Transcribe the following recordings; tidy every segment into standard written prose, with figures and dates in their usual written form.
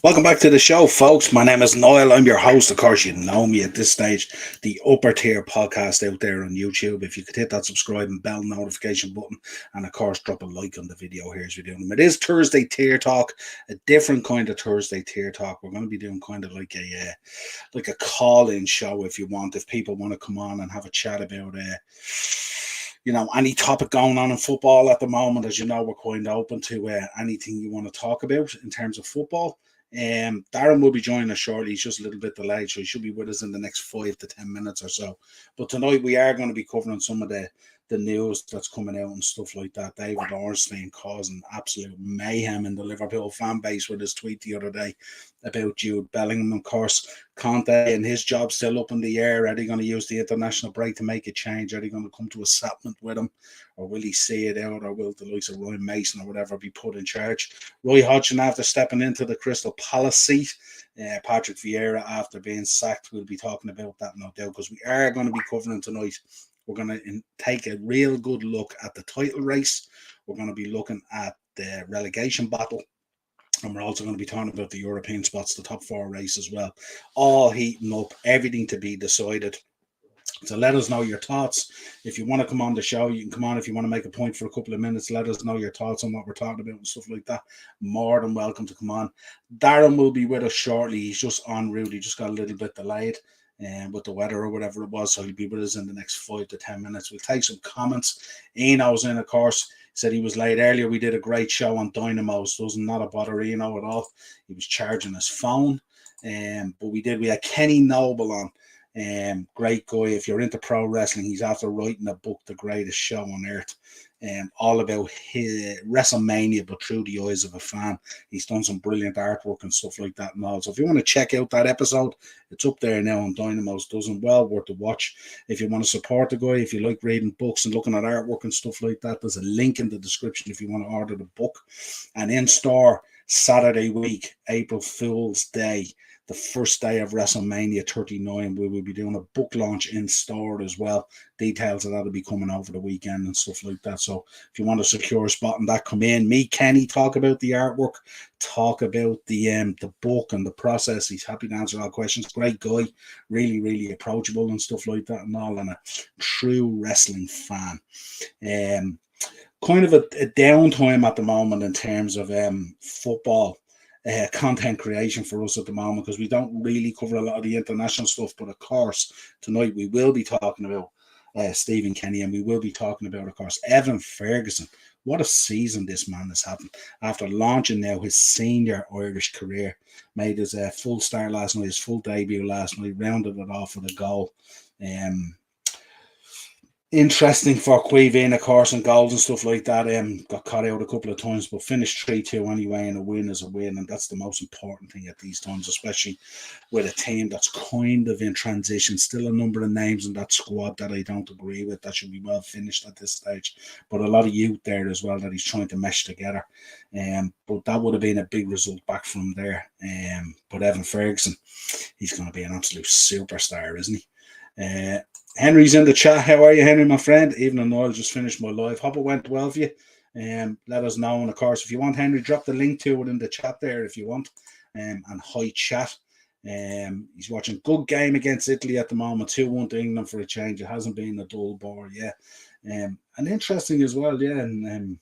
Welcome back to the show, folks. My name is Niall. I'm your host. Of course, you know me at this stage, the upper tier podcast out there on YouTube. If you could hit that subscribe and bell notification button, and of course, drop a like on the video here as we're doing them. It is Thursday Tier Talk, a different kind of Thursday Tier Talk. We're going to be doing kind of like a call-in show, if you want, if people want to come on and have a chat about any topic going on in football at the moment. As you know, we're quite open to anything you want to talk about in terms of football. Darren will be joining us shortly. He's just a little bit delayed, so he should be with us in the next 5 to 10 minutes or so. But tonight we are going to be covering some of the news that's coming out and stuff like that. David Ornstein causing absolute mayhem in the Liverpool fan base with his tweet the other day about Jude Bellingham. Of course, Conte and his job still up in the air. Are they going to use the international break to make a change? Are they going to come to a settlement with him? Or will he see it out? Or will the likes of Roy Mason or whatever be put in charge? Roy Hodgson, after stepping into the Crystal Palace seat, Patrick Vieira, after being sacked, we'll be talking about that, no doubt, because we are going to be covering tonight. We're going to take a real good look at the title race. We're going to be looking at the relegation battle. And we're also going to be talking about the European spots, the top four race as well. All heating up, everything to be decided. So let us know your thoughts. If you want to come on the show, you can come on. If you want to make a point for a couple of minutes, let us know your thoughts on what we're talking about and stuff like that. More than welcome to come on. Darren will be with us shortly. He's just en route. He just got a little bit delayed with the weather or whatever it was. So he'll be with us in the next 5 to 10 minutes. We'll take some comments. Eno's in, of course. Said he was late earlier. We did a great show on Dynamos. It was not a bother Eno at all. He was charging his phone. But we had Kenny Noble on. Great guy. If you're into pro wrestling, he's after writing a book, The Greatest Show on Earth, all about his WrestleMania, but through the eyes of a fan. He's done some brilliant artwork and stuff like that and all. So if you want to check out that episode, it's up there now on Dynamos. Does him well, worth a watch. If you want to support the guy, if you like reading books and looking at artwork and stuff like that, there's a link in the description if you want to order the book. And in store Saturday week, April Fool's Day, the first day of WrestleMania 39, we will be doing a book launch in store as well. Details of that will be coming over the weekend and stuff like that. So if you want to secure a spot and that, come in. Me, Kenny, talk about the artwork, talk about the book and the process. He's happy to answer all questions. Great guy, really, really approachable and stuff like that and all, and a true wrestling fan. Kind of a downtime at the moment in terms of football. Content creation for us at the moment, because we don't really cover a lot of the international stuff. But of course, tonight we will be talking about Stephen Kenny, and we will be talking about, of course, Evan Ferguson. What a season this man has had after launching now his senior Irish career. Made his full start last night, his full debut last night, rounded it off with a goal. Interesting for Queeveen, of course, and goals and stuff like that. Got caught out a couple of times, but finished 3-2 anyway, and a win is a win, and that's the most important thing at these times, especially with a team that's kind of in transition. Still a number of names in that squad that I don't agree with. That should be well finished at this stage, but a lot of youth there as well that he's trying to mesh together. But that would have been a big result back from there. But Evan Ferguson, he's going to be an absolute superstar, isn't he? Henry's in the chat. How are you, Henry, my friend? Even though I'll just finished my live. Hope it went well for you. Let us know. And of course, if you want, Henry, drop the link to it in the chat there if you want. And hi, chat. He's watching good game against Italy at the moment. 2-1 to England for a change. It hasn't been a dull bore, yeah. And interesting as well, yeah. And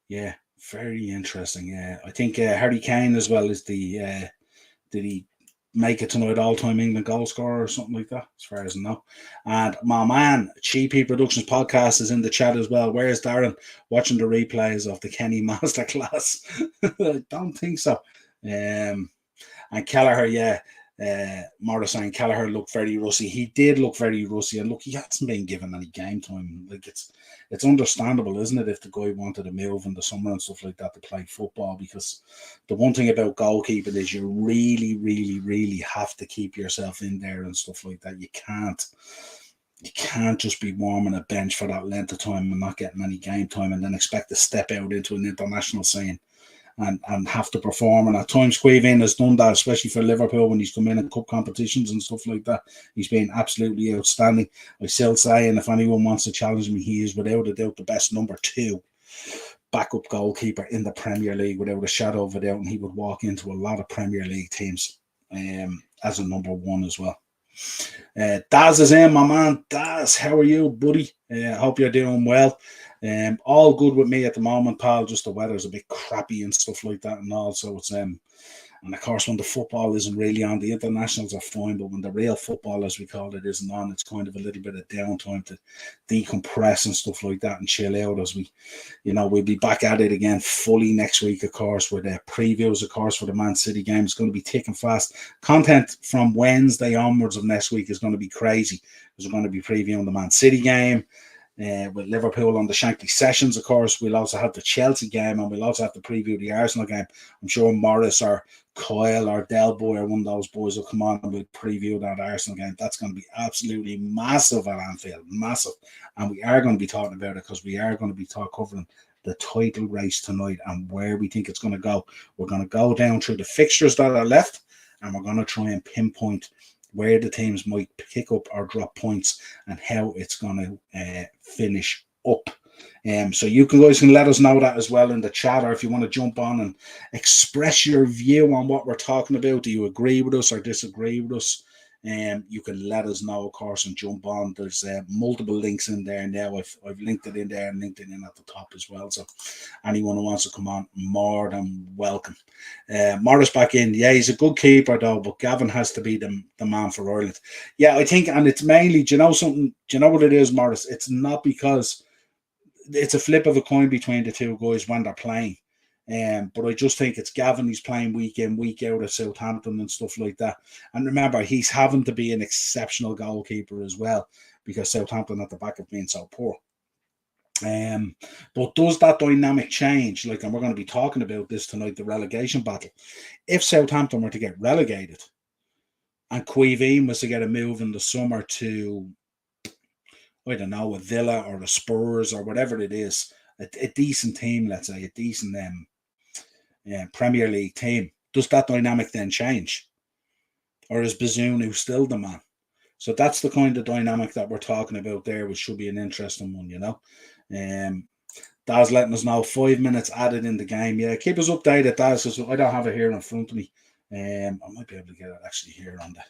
yeah, very interesting. Yeah, I think Harry Kane as well is the did he make it tonight all-time England goal scorer or something like that, as far as I know. And my man, Cheapy Productions Podcast, is in the chat as well. Where's Darren watching the replays of the Kenny Masterclass? I don't think so. And Kelleher, yeah. Morris saying Kelleher looked very rusty. He did look very rusty, and look, he hasn't been given any game time. Like, it's understandable, isn't it, if the guy wanted to move in the summer and stuff like that to play football, because the one thing about goalkeeping is you really, really, really have to keep yourself in there and stuff like that. You can't just be warming a bench for that length of time and not getting any game time and then expect to step out into an international scene and have to perform. And at times, Queeveen has done that, especially for Liverpool when he's come in cup competitions and stuff like that. He's been absolutely outstanding. I still say, and if anyone wants to challenge me, he is without a doubt the best number 2 backup goalkeeper in the Premier League without a shadow of a doubt, and he would walk into a lot of Premier League teams as a number one as well. Daz is in, my man. Daz, how are you, buddy? I hope you're doing well. All good with me at the moment, pal. Just the weather's a bit crappy and stuff like that, and all. So it's and of course, when the football isn't really on, the internationals are fine, but when the real football, as we call it, isn't on, it's kind of a little bit of downtime to decompress and stuff like that and chill out as we, we'll be back at it again fully next week, of course, with previews, of course, for the Man City game. It's going to be thick and fast. Content from Wednesday onwards of next week is going to be crazy because we're going to be previewing the Man City game. With Liverpool on the Shankly Sessions, of course. We'll also have the Chelsea game, and we'll also have to preview the Arsenal game. I'm sure Morris or Kyle or Delboy or one of those boys will come on and we'll preview that Arsenal game. That's going to be absolutely massive at Anfield, massive. And we are going to be talking about it because we are going to be covering the title race tonight and where we think it's going to go. We're going to go down through the fixtures that are left, and we're going to try and pinpoint where the teams might pick up or drop points and how it's going to finish up. So you guys can let us know that as well in the chat, or if you want to jump on and express your view on what we're talking about. Do you agree with us or disagree with us? You can let us know, of course, and jump on. There's multiple links in there now. I've linked it in there and linked it in at the top as well. So anyone who wants to come on, more than welcome. Morris back in. Yeah, he's a good keeper though, but Gavin has to be the man for Ireland. Yeah, I think, and it's mainly, do you know something? Do you know what it is, Morris? It's not because it's a flip of a coin between the two guys when they're playing. But I just think it's Gavin. He's playing week in, week out at Southampton and stuff like that. And remember, he's having to be an exceptional goalkeeper as well because Southampton at the back have been so poor. But does that dynamic change? And we're going to be talking about this tonight, the relegation battle. If Southampton were to get relegated and Queeveen was to get a move in the summer to, I don't know, a Villa or a Spurs or whatever it is, a decent team, let's say, a decent Premier League team, does that dynamic then change? Or is Bazunu still the man? So that's the kind of dynamic that we're talking about there, which should be an interesting one, Daz letting us know 5 minutes added in the game. Yeah, keep us updated, Daz, because I don't have it here in front of me. I might be able to get it actually here on the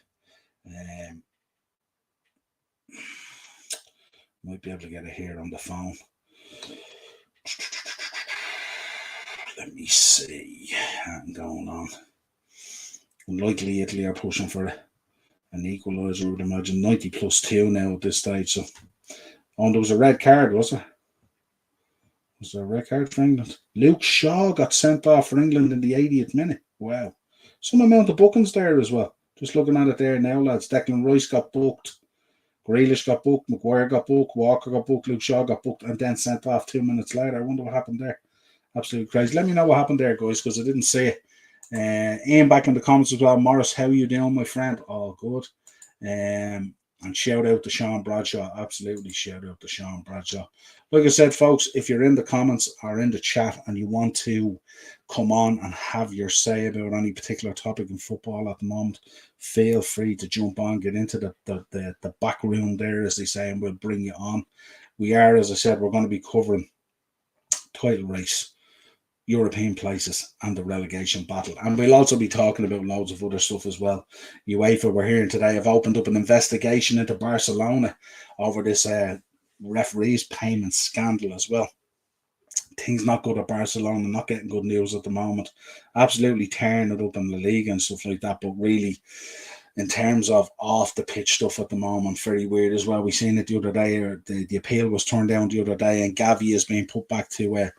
might be able to get it here on the phone. Let me see what's going on. Likely Italy are pushing for an equaliser, I would imagine. 90+2 now at this stage. So, there was a red card, was there? Was there a red card for England? Luke Shaw got sent off for England in the 80th minute. Wow. Some amount of bookings there as well. Just looking at it there now, lads. Declan Rice got booked. Grealish got booked. Maguire got booked. Walker got booked. Luke Shaw got booked and then sent off 2 minutes later. I wonder what happened there. Absolutely crazy. Let me know what happened there, guys, because I didn't see it. Ian back in the comments as well. Morris, how you doing, my friend? All good. And shout out to Sean Bradshaw. Absolutely shout out to Sean Bradshaw. Like I said, folks, if you're in the comments or in the chat and you want to come on and have your say about any particular topic in football at the moment, feel free to jump on, get into the back room there, as they say, and we'll bring you on. We are, as I said, we're going to be covering title race, European places, and the relegation battle. And we'll also be talking about loads of other stuff as well. UEFA, we're hearing today, have opened up an investigation into Barcelona over this referees payment scandal as well. Things not good at Barcelona, not getting good news at the moment. Absolutely tearing it up in La Liga and stuff like that, but really, in terms of off the pitch stuff at the moment, very weird as well. We seen it the other day, or the appeal was turned down the other day, and Gavi is being put back to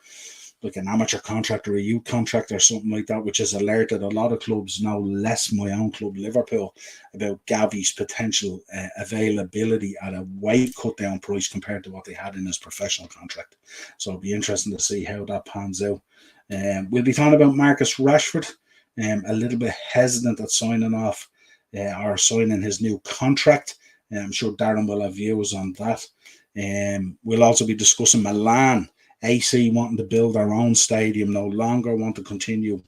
like an amateur contract or a youth contract or something like that, which has alerted a lot of clubs, no less my own club, Liverpool, about Gavi's potential availability at a way cut down price compared to what they had in his professional contract. So it'll be interesting to see how that pans out. We'll be talking about Marcus Rashford, a little bit hesitant at signing off or signing his new contract. I'm sure Darren will have views on that. We'll also be discussing Milan. AC wanting to build their own stadium, no longer want to continue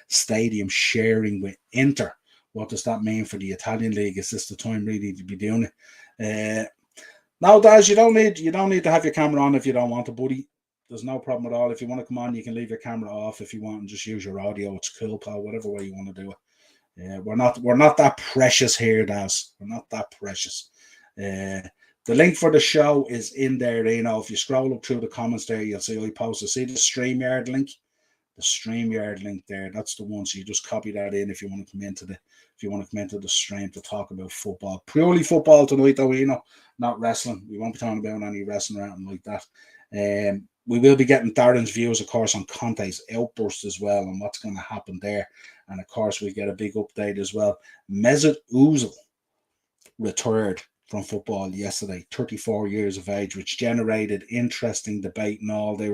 stadium sharing with Inter. What does that mean for the Italian league? Is this the time really to be doing it? No, Daz, you don't need to have your camera on if you don't want to, buddy. There's no problem at all. If you want to come on, you can leave your camera off if you want and just use your audio. It's cool, pal. Whatever way you want to do it. Yeah, we're not that precious here, Daz. We're not that precious. The link for the show is in there. You know, if you scroll up through the comments there, you'll see I posted. See the StreamYard link? The StreamYard link there. That's the one. So you just copy that in if you want to come into the stream to talk about football. Purely football tonight, though, you know, not wrestling. We won't be talking about any wrestling or anything like that. We will be getting Darren's views, of course, on Conte's outburst as well and what's going to happen there. And of course, we get a big update as well. Mesut Ozil retired from football yesterday, 34 years of age, which generated interesting debate and all. They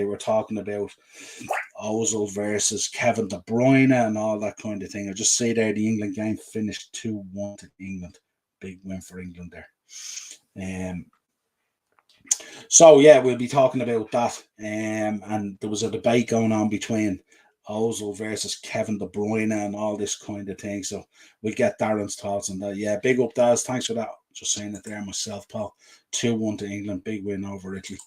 were talking about Ozil versus Kevin De Bruyne and all that kind of thing. I just see there the England game finished 2-1 to England. Big win for England there. So yeah, we'll be talking about that. And there was a debate going on between Ozil versus Kevin De Bruyne and all this kind of thing. So we'll get Darren's thoughts on that. Yeah, big up, Daz. Thanks for that. Just saying it there myself, pal. 2-1 to England. Big win over Italy.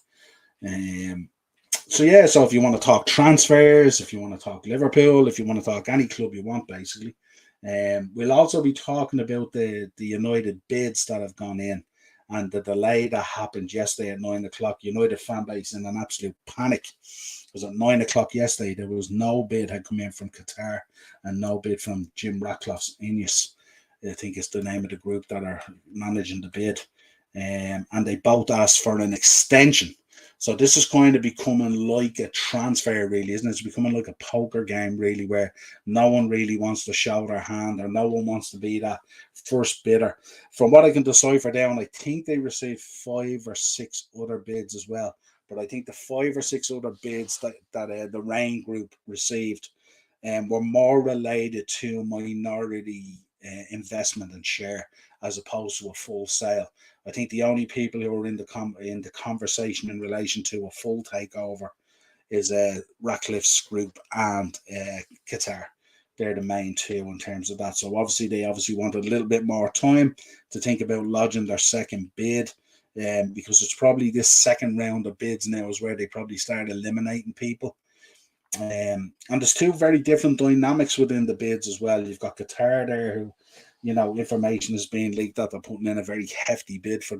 So yeah, so if you want to talk transfers, if you want to talk Liverpool, if you want to talk any club you want, basically. We'll also be talking about the United bids that have gone in and the delay that happened yesterday at 9 o'clock. United fan base in an absolute panic. It was at 9 o'clock yesterday. There was no bid had come in from Qatar and no bid from Jim Ratcliffe's Ineos. I think it's the name of the group that are managing the bid. And they both asked for an extension. So this is kind of becoming like a transfer, really, isn't it? It's becoming like a poker game, really, where no one really wants to show their hand or no one wants to be that first bidder. From what I can decipher down, I think they received 5 or 6 other bids as well. But I think the 5 or 6 other bids that the Rain Group received were more related to minority investment and share as opposed to a full sale. I think the only people who are in the conversation in relation to a full takeover is Ratcliffe's group and Qatar. They're the main two in terms of that. So they wanted a little bit more time to think about lodging their second bid, because it's probably this second round of bids now is where they probably start eliminating people. And there's 2 very different dynamics within the bids as well. You've got Qatar there, who, you know, information is being leaked that they're putting in a very hefty bid for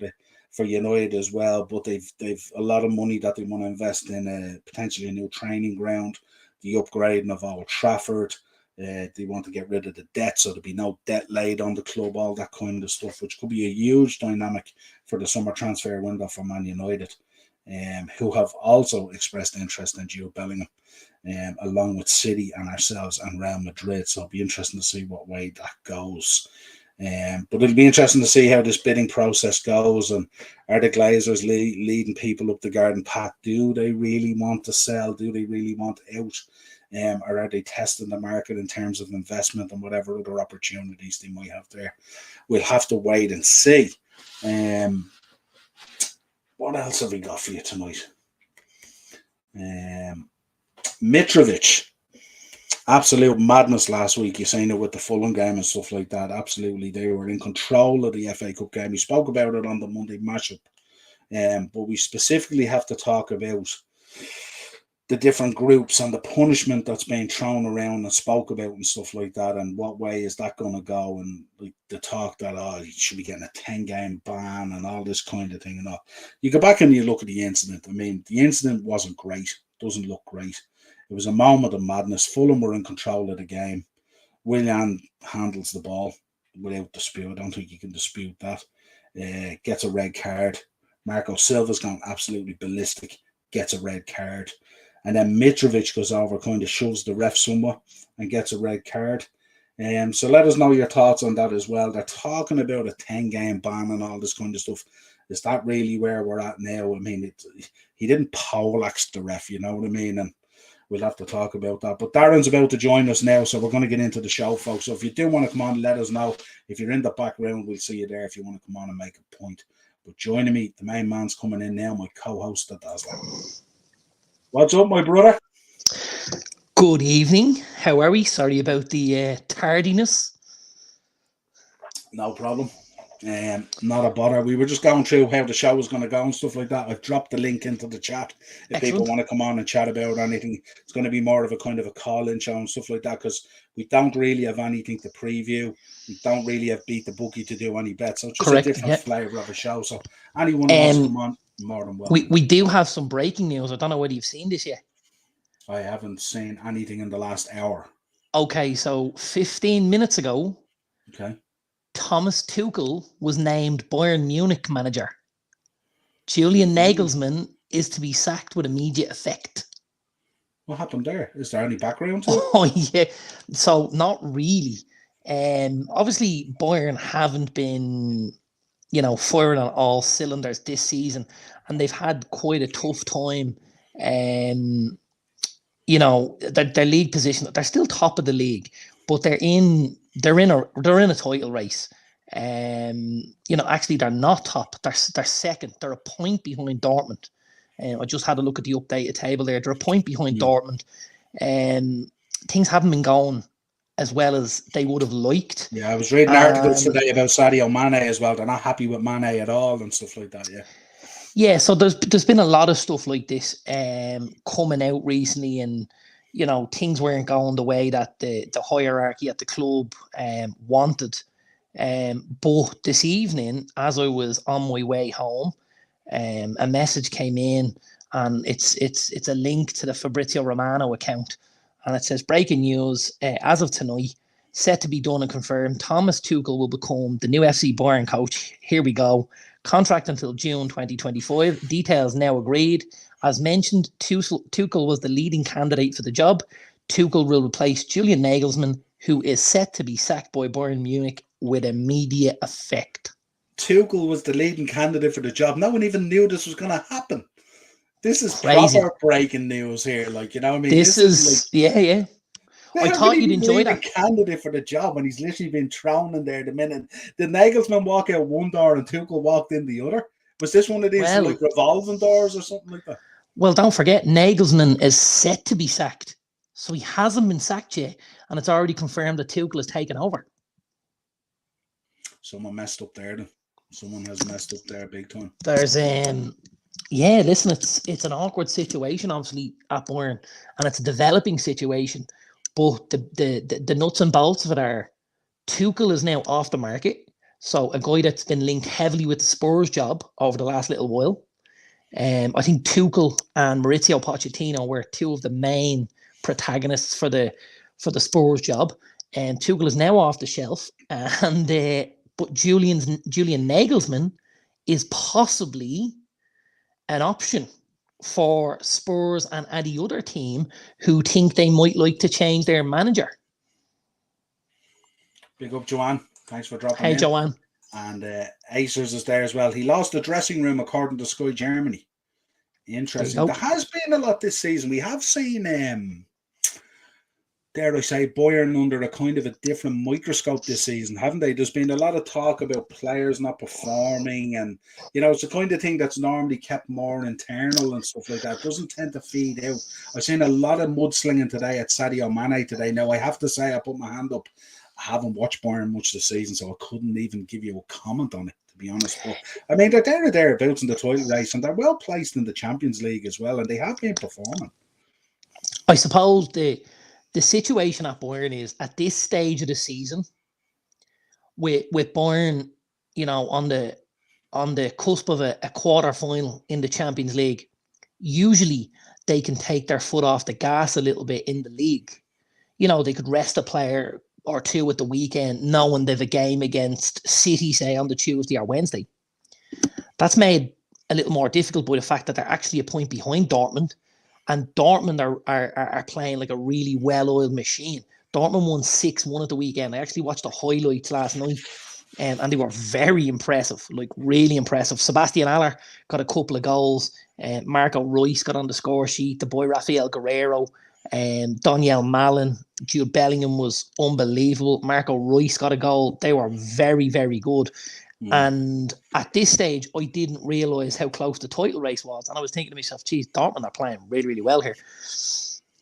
United as well. But they've a lot of money that they want to invest in potentially a new training ground, the upgrading of Old Trafford. They want to get rid of the debt, so there'll be no debt laid on the club, all that kind of stuff, which could be a huge dynamic for the summer transfer window for Man United, who have also expressed interest in Jude Bellingham. Along with City and ourselves and Real Madrid. So it'll be interesting to see what way that goes. But it'll be interesting to see how this bidding process goes, and are the Glazers leading people up the garden path? Do they really want to sell? Do they really want out? Or are they testing the market in terms of investment and whatever other opportunities they might have there? We'll have to wait and see. What else have we got for you tonight? Mitrovic, absolute madness last week. You've seen it with the Fulham game and stuff like that. Absolutely, they were in control of the FA Cup game. We spoke about it on the Monday matchup, but we specifically have to talk about the different groups and the punishment that's being thrown around and spoke about and stuff like that, and what way is that going to go, and like the talk that you should be getting a 10-game ban and all this kind of thing and all. You go back and you look at the incident. I mean, the incident wasn't great. Doesn't look great. It was a moment of madness. Fulham were in control of the game. Willian handles the ball without dispute. I don't think you can dispute that. Gets a red card. Marco Silva's gone absolutely ballistic. Gets a red card. And then Mitrovic goes over, kind of shoves the ref somewhat and gets a red card. So let us know your thoughts on that as well. They're talking about a 10-game ban and all this kind of stuff. Is that really where we're at now? I mean, he didn't poleaxe the ref, you know what I mean? And we'll have to talk about that. But Darren's about to join us now, so we're going to get into the show, folks. So if you do want to come on, let us know. If you're in the background, we'll see you there if you want to come on and make a point. But joining me, the main man's coming in now, my co-host, Dazzler. What's up, my brother? Good evening. How are we? Sorry about the tardiness. No problem. Not a bother. We were just going through how the show was going to go and stuff like that. I've dropped the link into the chat if people want to come on and chat about anything. It's going to be more of a kind of a call-in show and stuff like that because we don't really have anything to preview. We don't really have Beat the Bookie to do any bets. So it's just a different flavour of a show. So anyone who wants to come on, more than welcome. We do have some breaking news. I don't know whether you've seen this yet. I haven't seen anything in the last hour. Okay, so 15 minutes ago, Thomas Tuchel was named Bayern Munich manager. Julian Nagelsmann is to be sacked with immediate effect. What happened there? Is there any background to it? Oh, yeah. So, not really. Obviously, Bayern haven't been, firing on all cylinders this season, and they've had quite a tough time. Their league position, they're still top of the league, but they're in a title race. Actually they're not top. They're second. They're a point behind Dortmund. I just had a look at the updated table there. They're a point behind Dortmund. Things haven't been going as well as they would have liked. Yeah, I was reading articles today about Sadio Mane as well. They're not happy with Mane at all and stuff like that. Yeah, so there's been a lot of stuff like this coming out recently, and things weren't going the way that the hierarchy at the club wanted. But this evening, as I was on my way home, a message came in, and it's a link to the Fabrizio Romano account, and it says breaking news as of tonight, set to be done and confirmed. Thomas Tuchel will become the new FC Bayern coach. Here we go. Contract until June 2025. Details now agreed. As mentioned, Tuchel was the leading candidate for the job. Tuchel will replace Julian Nagelsmann, who is set to be sacked by Bayern Munich with immediate effect. Tuchel was the leading candidate for the job. No one even knew this was going to happen. This is crazy. Proper breaking news here. Like, you know what I mean? This is yeah. I thought you'd enjoy that. Candidate for the job, and he's literally been thrown in there the minute. Did Nagelsmann walk out one door and Tuchel walked in the other? Was this one of these like revolving doors or something like that? Well, don't forget, Nagelsmann is set to be sacked. So he hasn't been sacked yet, and it's already confirmed that Tuchel has taken over. Someone messed up there then. Someone has messed up there big time. There's listen, it's an awkward situation, obviously, at Bayern, and it's a developing situation. But the nuts and bolts of it are Tuchel is now off the market. So a guy that's been linked heavily with the Spurs job over the last little while. I think Tuchel and Maurizio Pochettino were two of the main protagonists for the Spurs job. And Tuchel is now off the shelf. And but Julian Nagelsmann is possibly an option for Spurs and any other team who think they might like to change their manager. Big up, Joanne. Thanks for dropping in. Hey, Joanne. And Acers is there as well. He lost the dressing room according to Sky Germany. Interesting. There has been a lot this season. We have seen, dare I say, Bayern under a kind of a different microscope this season, haven't they? There's been a lot of talk about players not performing, and it's the kind of thing that's normally kept more internal and stuff like that. It doesn't tend to feed out. I've seen a lot of mudslinging today at Sadio Mane today. Now, I have to say, I put my hand up. I haven't watched Bayern much this season, so I couldn't even give you a comment on it, to be honest. But I mean, they're there or thereabouts in the title race, and they're well placed in the Champions League as well, and they have been performing. I suppose the situation at Bayern is at this stage of the season, with Bayern, on the cusp of a quarter final in the Champions League, usually they can take their foot off the gas a little bit in the league. They could rest a player or two at the weekend, knowing they've a game against City, say, on the Tuesday or Wednesday. That's made a little more difficult by the fact that they're actually a point behind Dortmund, and Dortmund are playing like a really well-oiled machine. Dortmund won 6-1 at the weekend. I actually watched the highlights last night, and they were very impressive, like really impressive. Sebastian Aller got a couple of goals. Marco Reus got on the score sheet. The boy Rafael Guerreiro, Daniel Malin, Jude Bellingham was unbelievable. Marco Reus got a goal. They were very, very good. And at this stage, I didn't realise how close the title race was. And I was thinking to myself, geez, Dortmund are playing really, really well here.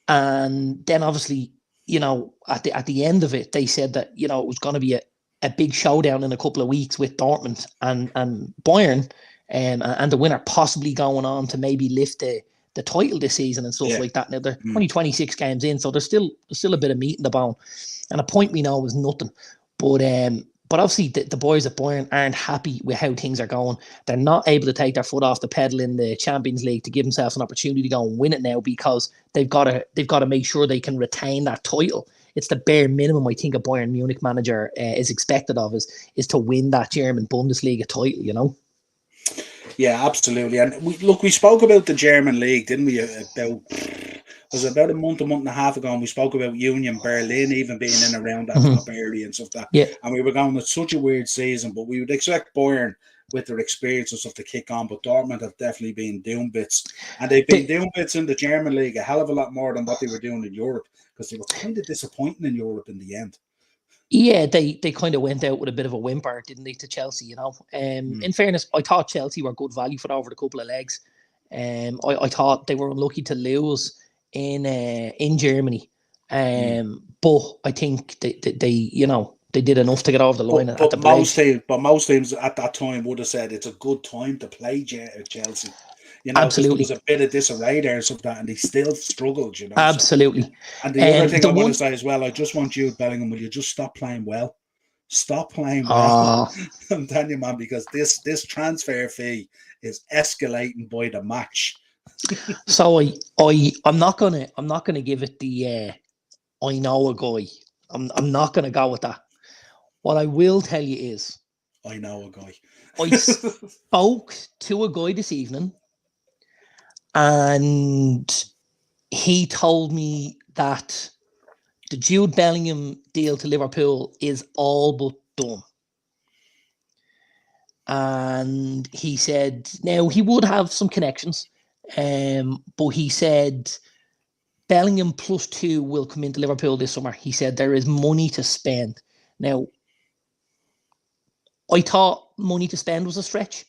And then obviously, at the end of it, they said that, it was going to be a a big showdown in a couple of weeks with Dortmund and Bayern, and the winner possibly going on to maybe lift the title this season and stuff like that. Now they're only 26 games in, so there's still a bit of meat in the bone. And a point we know is nothing. But obviously the boys at Bayern aren't happy with how things are going. They're not able to take their foot off the pedal in the Champions League to give themselves an opportunity to go and win it now, because they've got to make sure they can retain that title. It's the bare minimum I think a Bayern Munich manager is expected of is to win that German Bundesliga title, you know? Yeah, absolutely. And we spoke about the German league, didn't we? About a month and a half ago, and we spoke about Union Berlin even being in around that top area and stuff like that. Yeah. And we were going with such a weird season, but we would expect Bayern with their experience and stuff to kick on. But Dortmund have definitely been doing bits, and they've been doing bits in the German league a hell of a lot more than what they were doing in Europe, because they were kind of disappointing in Europe in the end. Yeah, they kind of went out with a bit of a whimper, didn't they, to Chelsea, you know? In fairness, I thought Chelsea were good value for over the couple of legs. I thought they were unlucky to lose in Germany. But I think they you know, they did enough to get over the line at the break. Most teams at that time would have said it's a good time to play Chelsea. You know, absolutely. There was a bit of disarray there and stuff like that, and they still struggled, you know. Absolutely. So. And the other thing I want to say as well, I just want Jude Bellingham, will you just stop playing well? Stop playing well. I'm telling you, man, because this transfer fee is escalating by the match. So I'm not gonna give it the I know a guy. I'm not gonna go with that. What I will tell you is I know a guy. I spoke to a guy this evening, and he told me that the Jude Bellingham deal to Liverpool is all but done. And he said, now he would have some connections, but he said Bellingham +2 will come into Liverpool this summer. He said there is money to spend. Now, I thought money to spend was a stretch.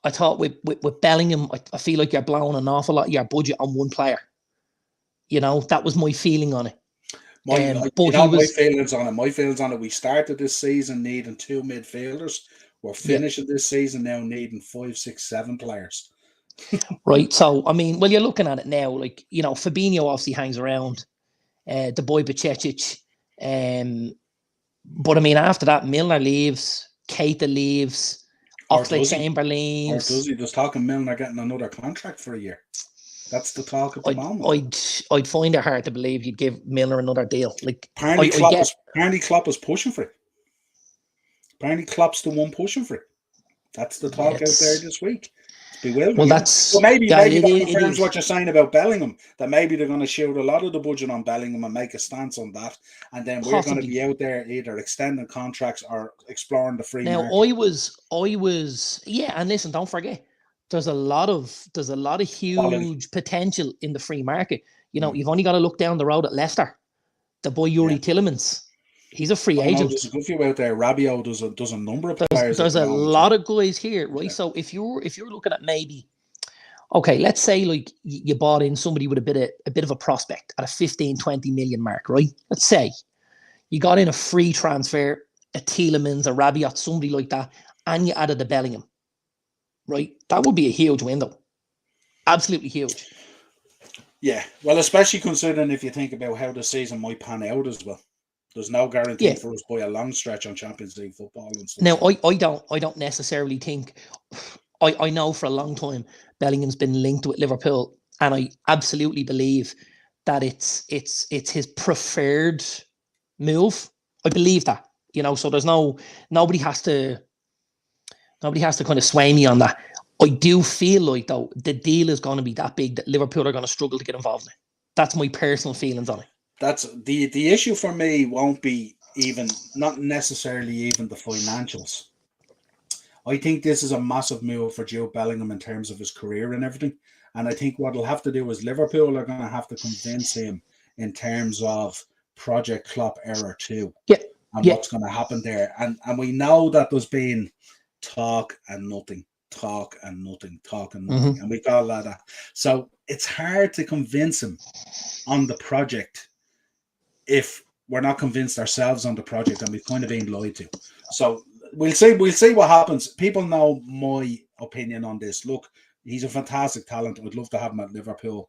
I thought with Bellingham, I feel like you're blowing an awful lot of your budget on one player. You know, that was my feeling on it. My feelings on it. We started this season needing 2 midfielders. We're finishing this season now needing 5, 6, 7 players. Right. So, I mean, well, you're looking at it now, like, you know, Fabinho obviously hangs around, the boy Bacecic. But I mean, after that, Milner leaves, Keita leaves, Oxlade-Chamberlain leaves. Or does he? Just talking Milner getting another contract for a year. That's the talk at the moment. I'd find it hard to believe you'd give Milner another deal. Like, apparently Klopp is pushing for it. Apparently Klopp's the one pushing for it. That's the talk out there this week. It's bewildering. Well, that's maybe that confirms what you're saying about Bellingham. That maybe they're going to shoot a lot of the budget on Bellingham and make a stance on that, and then we're going to be out there either extending contracts or exploring the free market. Now, I was, and listen, don't forget, there's a lot of huge quality potential in the free market. You know, you've only got to look down the road at Leicester. The boy Yuri Tillemans, he's a free agent. There's a good few out there. Rabiot does a number of players. There's a lot of guys here, right? Yeah. So if you're looking at maybe, okay, let's say like you bought in somebody with a bit of a prospect at a 15-20 million mark, right? Let's say you got in a free transfer, a Tielemans, a Rabiot, somebody like that, and you added the Bellingham, right? That would be a huge window. Absolutely huge. Yeah, well, especially considering if you think about how the season might pan out as well. There's no guarantee for us by a long stretch on Champions League football and stuff. Now, I don't necessarily think. I know for a long time Bellingham's been linked with Liverpool, and I absolutely believe that it's his preferred move. I believe that, you know. So there's nobody has to kind of sway me on that. I do feel like, though, the deal is going to be that big that Liverpool are going to struggle to get involved in it. That's my personal feelings on it. That's the issue for me. Won't be not necessarily even the financials. I think this is a massive move for Jude Bellingham in terms of his career and everything. And I think what he'll have to do is Liverpool are going to have to convince him in terms of Project Klopp era 2. And what's going to happen there. And we know that there's been talk and nothing. And we got a lot of that. So it's hard to convince him on the project if we're not convinced ourselves on the project, and we've kind of been lied to. So we'll see what happens. People know my opinion on this. Look, he's a fantastic talent. I'd love to have him at Liverpool.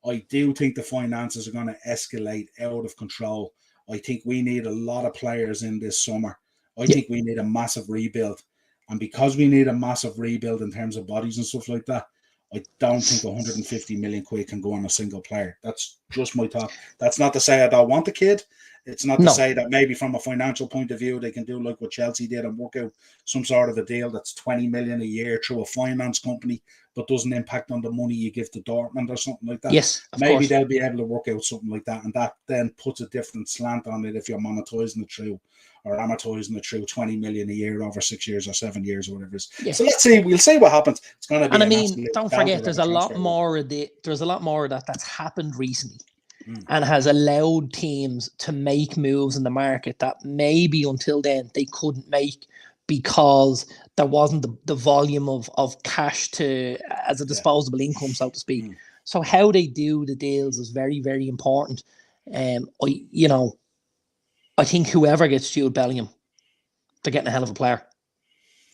I do think the finances are going to escalate out of control. I think we need a lot of players in this summer. I think we need a massive rebuild. And because we need a massive rebuild in terms of bodies and stuff like that, I don't think 150 million quid can go on a single player. That's just my thought. That's not to say I don't want the kid. It's not to say that maybe from a financial point of view, they can do like what Chelsea did and work out some sort of a deal that's 20 million a year through a finance company, but doesn't impact on the money you give to Dortmund or something like that. Yes, maybe they'll be able to work out something like that, and that then puts a different slant on it if you're monetizing it through or amortizing it through 20 million a year over 6 years or 7 years or whatever it is. Yeah. So let's see. We'll see what happens. It's going to be. And I mean, don't forget, there's a lot more of that's happened recently. And has allowed teams to make moves in the market that maybe until then they couldn't make because there wasn't the volume of cash as a disposable income, so to speak. So how they do the deals is very, very important. I think whoever gets Jude Bellingham, they're getting a hell of a player.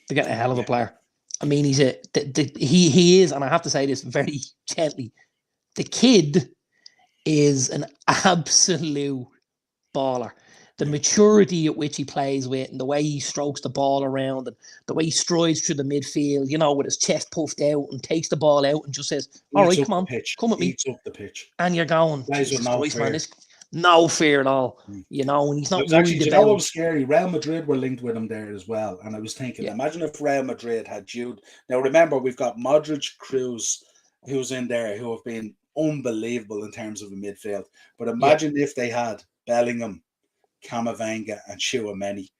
They're getting a hell of a player. I mean, he is, and I have to say this very gently, the kid is an absolute baller. The maturity at which he plays with and the way he strokes the ball around and the way he strides through the midfield, with his chest puffed out and takes the ball out and just says, all right, come on, come at me. Eats up the pitch. And you're going, Jesus Christ, man, no fear at all. And he's not actually, what was scary? Real Madrid were linked with him there as well. And I was thinking, imagine if Real Madrid had Jude. Now, remember, we've got Modric, Kroos, who's in there, who have been unbelievable in terms of a midfield. But imagine if they had Bellingham, Camavinga, and Tchouaméni.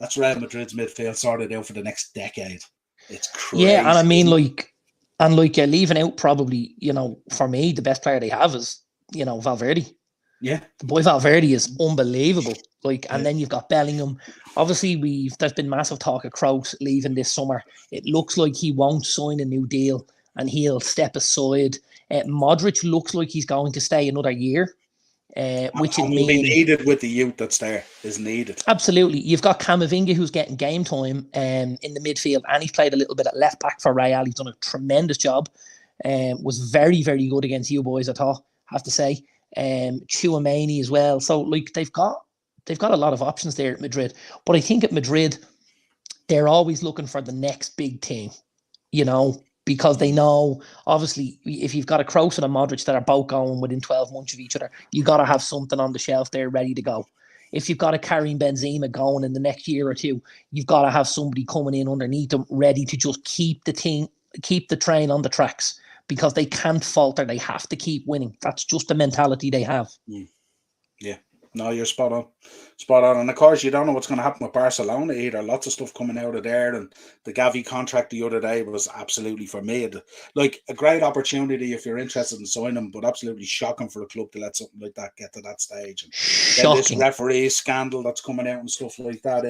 That's Real Madrid's midfield sorted out for the next decade. It's crazy. Yeah, and I mean, you're leaving out probably, for me, the best player they have is, Valverde. Yeah. The boy Valverde is unbelievable. And then you've got Bellingham. Obviously, there's been massive talk of Kroos leaving this summer. It looks like he won't sign a new deal and he'll step aside. Modric looks like he's going to stay another year, which will be needed with the youth that's there. Is needed. Absolutely. You've got Camavinga who's getting game time in the midfield, and he's played a little bit at left back for Real. He's done a tremendous job. Was very, very good against you boys, I thought, have to say. Tchouaméni as well. So they've got a lot of options there at Madrid. But I think at Madrid, they're always looking for the next big thing, because they know, obviously, if you've got a Kroos and a Modric that are both going within 12 months of each other, you got to have something on the shelf there ready to go. If you've got a Karim Benzema going in the next year or two, you've got to have somebody coming in underneath them ready to just keep the train on the tracks, because they can't falter. They have to keep winning. That's just the mentality they have. Yeah. No, you're spot on. Spot on. And of course, you don't know what's going to happen with Barcelona either. Lots of stuff coming out of there. And the Gavi contract the other day was absolutely, for me, a great opportunity if you're interested in signing him, but absolutely shocking for a club to let something like that get to that stage. And then this referee scandal that's coming out and stuff like that.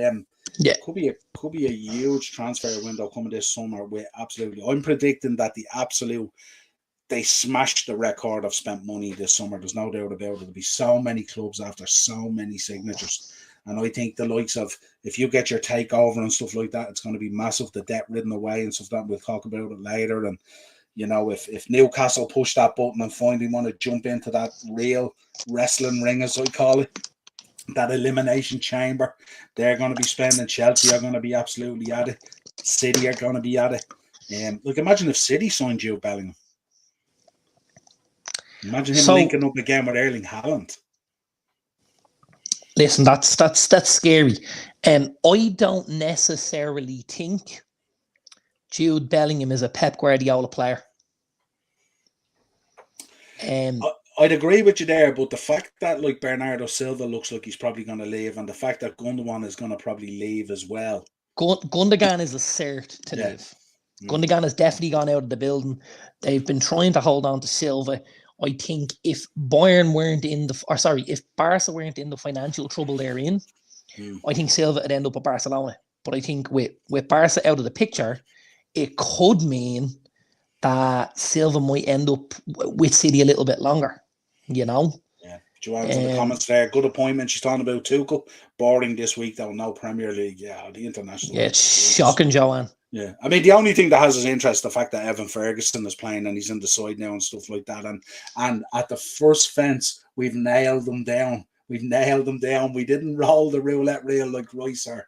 Could be a huge transfer window coming this summer. I'm predicting that they smashed the record of spent money this summer. There's no doubt about it. There'll be so many clubs after so many signatures. And I think the likes of, if you get your takeover and stuff like that, it's going to be massive. The debt ridden away and stuff like that. We'll talk about it later. And, if Newcastle push that button and finally want to jump into that real wrestling ring, as I call it, that elimination chamber, they're going to be spending. Chelsea are going to be absolutely at it. City are going to be at it. Imagine if City signed Jude Bellingham. Imagine him linking up again with Erling Haaland. Listen, that's scary. I don't necessarily think Jude Bellingham is a Pep Guardiola player. I'd agree with you there, but the fact that Bernardo Silva looks like he's probably going to leave, and the fact that Gundogan is going to probably leave as well. Gundogan is a cert to leave. Gundogan has definitely gone out of the building. They've been trying to hold on to Silva. I think if Bayern weren't if Barca weren't in the financial trouble they're in, I think Silva would end up at Barcelona. But I think with Barca out of the picture, it could mean that Silva might end up with City a little bit longer, Yeah. Joanne's in the comments there. Good appointment. She's talking about Tuchel. Boring this week, though. No Premier League. Yeah, the international. Yeah, it's shocking, Joanne. Yeah, I mean, the only thing that has his interest, the fact that Evan Ferguson is playing and he's in the side now and stuff like that. And at the first fence, we've nailed them down. We didn't roll the roulette reel like Rice or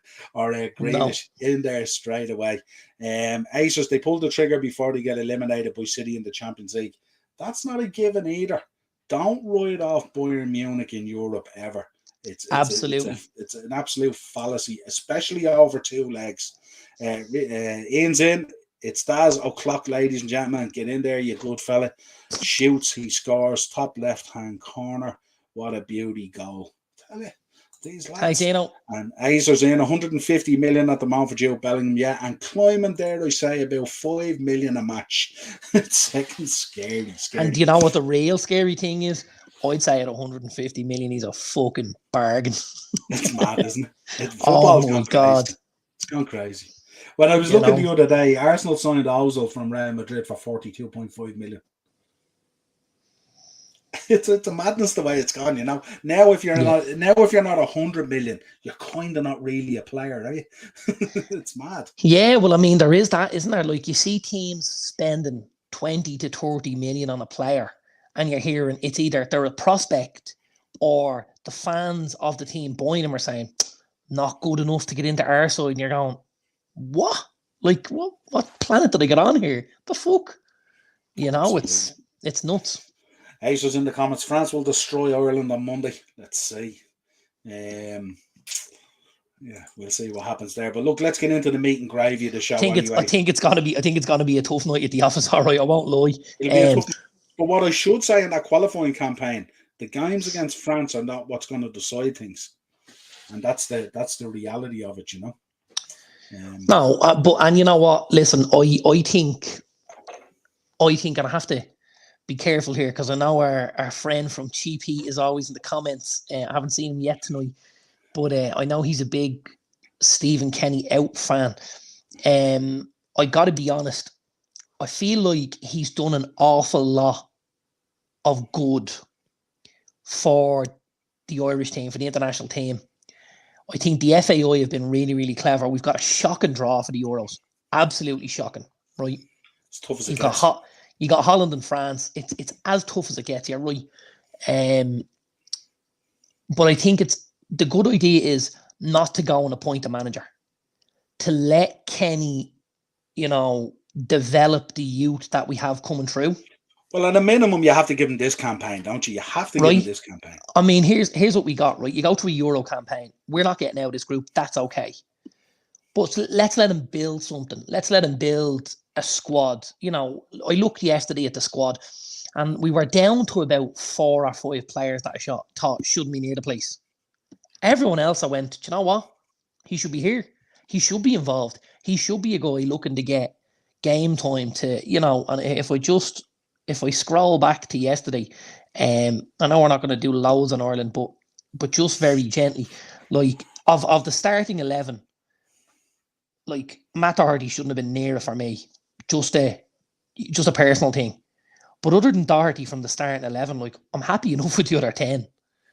Grealish in there straight away. Acers, they pulled the trigger before they get eliminated by City in the Champions League. That's not a given either. Don't write off Bayern Munich in Europe ever. It's an absolute fallacy, especially over two legs. Ian's in. It's Daz O'Clock, ladies and gentlemen. Get in there, you good fella. Shoots, he scores, top left-hand corner. What a beauty goal. Tell you, these lads. And Azer's in 150 million at the moment for Jude Bellingham, yeah, and climbing there, I say, about 5 million a match. It's second scary. And do you know what the real scary thing is? I'd say at 150 million, he's a fucking bargain. It's mad, isn't it? Oh my God. Crazy. It's gone crazy. When I was looking the other day, Arsenal signed Ozil from Real Madrid for 42.5 million. It's a madness the way it's gone, you know. Now if you're not 100 million, you're kind of not really a player, are you? It's mad. Yeah, well, I mean, there is that, isn't there? Like, you see teams spending 20 to 30 million on a player, and you're hearing it's either they're a prospect or the fans of the team buying them are saying not good enough to get into our side, and you're going, what? Like, what planet did I get on here? The fuck? You know, absolutely. It's nuts. Ace's in the comments. France will destroy Ireland on Monday. Let's see. Yeah, we'll see what happens there. But look, let's get into the meat and gravy of the show. I think it's gonna be a tough night at the office. All right, I won't lie. But what I should say in that qualifying campaign, the games against France are not what's going to decide things, and that's the reality of it, you know. No, but you know what? Listen, I think, and I have to be careful here because I know our friend from Cheap Heat is always in the comments. I haven't seen him yet tonight, but I know he's a big Stephen Kenny out fan. I got to be honest, I feel like he's done an awful lot of good for the Irish team, for the international team. I think the FAI have been really, really clever. We've got a shocking draw for the Euros. Absolutely shocking, right? It's tough as it gets. You got Holland and France. It's as tough as it gets. You're right. But I think the good idea is not to go and appoint a manager, to let Kenny, develop the youth that we have coming through. Well, at a minimum, you have to give him this campaign, don't you? You have to give him this campaign. I mean, here's what we got, right? You go to a Euro campaign. We're not getting out of this group. That's okay. But let's let him build something. Let's let him build a squad. I looked yesterday at the squad, and we were down to about 4 or 5 players that I thought shouldn't be near the place. Everyone else, I went, do you know what? He should be here. He should be involved. He should be a guy looking to get game time to, and if I scroll back to yesterday, I know we're not going to do loads on Ireland, but just very gently, like of the starting 11, like Matt Doherty shouldn't have been near it for me. Just a personal thing. But other than Doherty from the starting 11, like I'm happy enough with the other 10.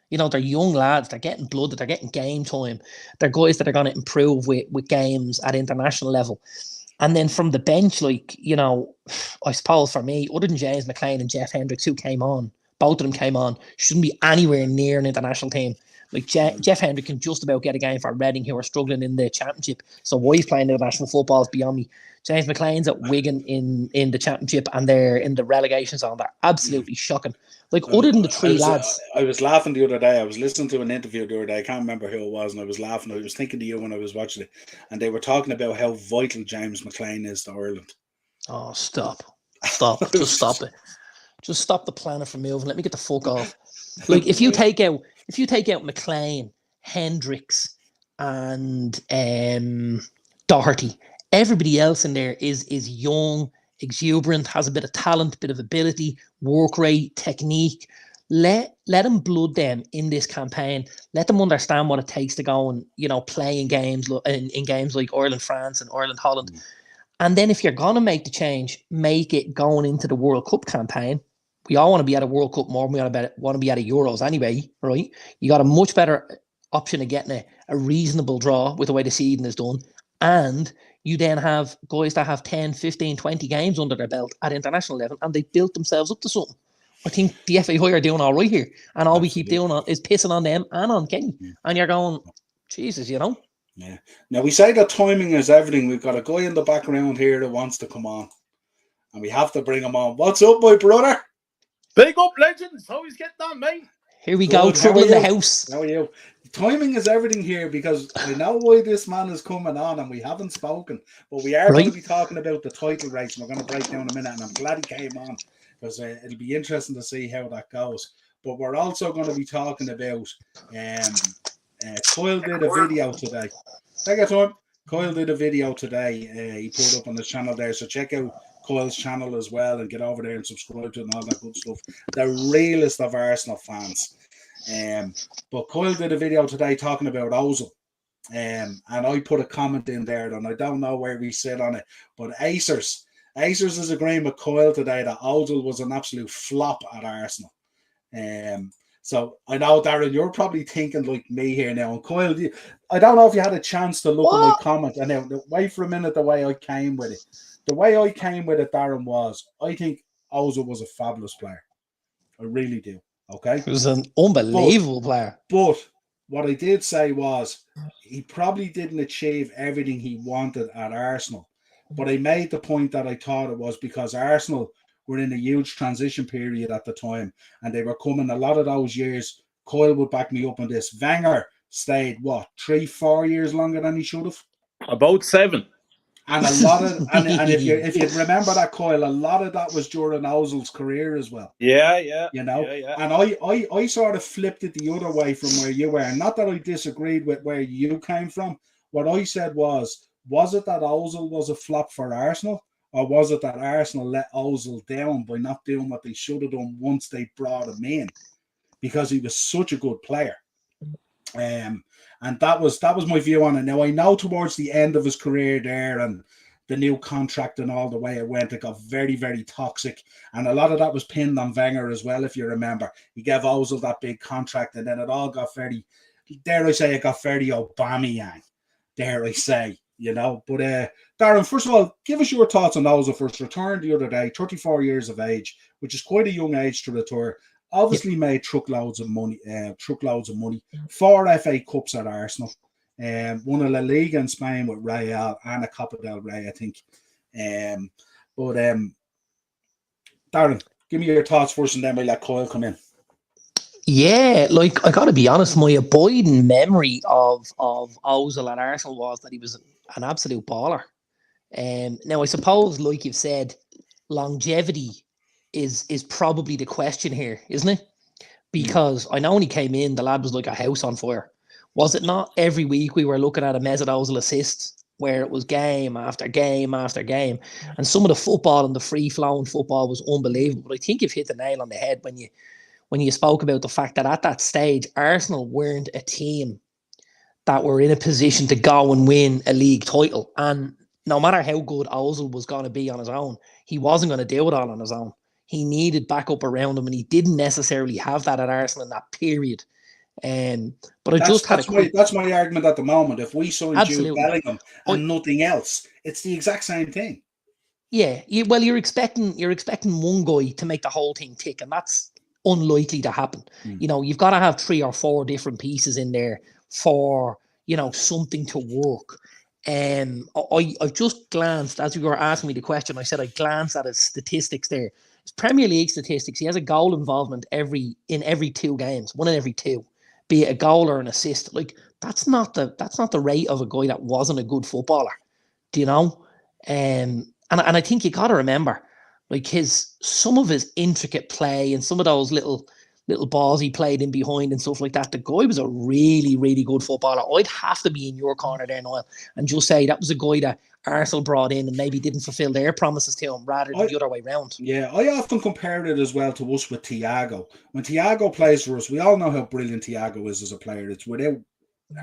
They're young lads. They're getting blooded. They're getting game time. They're guys that are going to improve with games at international level. And then from the bench, I suppose for me, other than James McLean and Jeff Hendricks, who came on, both of them came on, shouldn't be anywhere near an international team. Like Jeff Hendricks can just about get a game for Reading, who are struggling in the championship. So why he's playing international football is beyond me. James McLean's at Wigan in the championship, and they're in the relegation zone. They're absolutely shocking. Like, other than the three lads. I was laughing the other day. I was listening to an interview the other day. I can't remember who it was, and I was laughing. I was thinking to you when I was watching it, and they were talking about how vital James McLean is to Ireland. Oh, stop. Just stop it. Just stop the planet from moving. Let me get the fuck off. Like, if you take out McLean, Hendricks, and Doherty, everybody else in there is young, exuberant, has a bit of talent, bit of ability, work rate, technique. Let them blood them in this campaign. Let them understand what it takes to go and play in games in games like Ireland, France, and Ireland, Holland. And then if you're gonna make the change, make it going into the World Cup campaign we all want to be at a World Cup more than we want to be at a Euros anyway, right? You got a much better option of getting a reasonable draw with the way the seeding is done. And you then have guys that have 10, 15, 20 games under their belt at international level, and they built themselves up to something. I think the FAI are doing all right here. And all we keep doing is pissing on them and on Kenny. And you're going, Jesus, you know? Yeah. Now, we say that timing is everything. We've got a guy in the background here that wants to come on. And we have to bring him on. What's up, my brother? Big up, legends. How he's getting on, mate? Here we go, trouble in the house. How are you? Timing is everything here because I know why this man is coming on and we haven't spoken, but we are going to be talking about the title race and we're going to break down a minute, and I'm glad he came on because it'll be interesting to see how that goes. But we're also going to be talking about Kyle did a video today. Take your time. Kyle did a video today. He put up on his channel there, so check out Kyle's channel as well and get over there and subscribe to it and all that good stuff. The realest of Arsenal fans. But Kyle did a video today talking about Ozil. And I put a comment in there, and I don't know where we sit on it, but Acers is agreeing with Kyle today that Ozil was an absolute flop at Arsenal. So I know, Darren, you're probably thinking like me here now. And Kyle, I don't know if you had a chance to look at my comment. And now, wait for a minute, the way I came with it. The way I came with it, Darren, was I think Ozil was a fabulous player. I really do. Okay? He was an unbelievable player. But what I did say was he probably didn't achieve everything he wanted at Arsenal. But I made the point that I thought it was because Arsenal were in a huge transition period at the time, and they were coming a lot of those years. Kyle would back me up on this. Wenger stayed, 3-4 years longer than he should have? About 7. And a lot of, and if you remember that, Kyle, a lot of that was during Ozil's career as well. Yeah. You know, yeah. And I sort of flipped it the other way from where you were. And not that I disagreed with where you came from. What I said was it that Ozil was a flop for Arsenal? Or was it that Arsenal let Ozil down by not doing what they should have done once they brought him in? Because he was such a good player. And that was my view on it. Now, I know towards the end of his career there and the new contract and all the way it went, it got very, very toxic. And a lot of that was pinned on Wenger as well, if you remember. He gave Ozil that big contract, and then it all got very, dare I say, it got very Aubameyang, dare I say, you know. But Darren, first of all, give us your thoughts on Ozil first. Returned the other day, 34 years of age, which is quite a young age to retire. Obviously made truckloads of money. 4 FA Cups at Arsenal. Won a La Liga in Spain with Real and a Copa del Rey, I think. But Darren, give me your thoughts first, and then we'll let Kyle come in. Yeah, like I gotta be honest, my abiding memory of Ozil at Arsenal was that he was an absolute baller. Now I suppose, like you've said, longevity is probably the question here, isn't it? Because I know when he came in, the lad was like a house on fire. Was it not every week we were looking at a Mesut Ozil assist where it was game after game after game? And some of the football and the free-flowing football was unbelievable. But I think you've hit the nail on the head when you spoke about the fact that at that stage, Arsenal weren't a team that were in a position to go and win a league title. And no matter how good Ozil was going to be on his own, he wasn't going to do it all on his own. He needed backup around him, and he didn't necessarily have that at Arsenal in that period. But that's my argument at the moment. If we signed Jude Bellingham and nothing else, it's the exact same thing. Yeah, you're expecting one guy to make the whole thing tick, and that's unlikely to happen. You know, you've got to have 3 or 4 different pieces in there for, you know, something to work. I just glanced, as you were asking me the question, I said I glanced at his statistics there. His Premier League statistics, he has a goal involvement in every 2 games, 1 in every 2, be it a goal or an assist. Like that's not the rate of a guy that wasn't a good footballer. Do you know? And I think you got to remember, like some of his intricate play and some of those little balls he played in behind and stuff like that. The guy was a really, really good footballer. I'd have to be in your corner there, Niall, and just say that was a guy that Arsenal brought in and maybe didn't fulfill their promises to him rather than the other way round. Yeah, I often compare it as well to us with Thiago. When Thiago plays for us, we all know how brilliant Thiago is as a player. It's without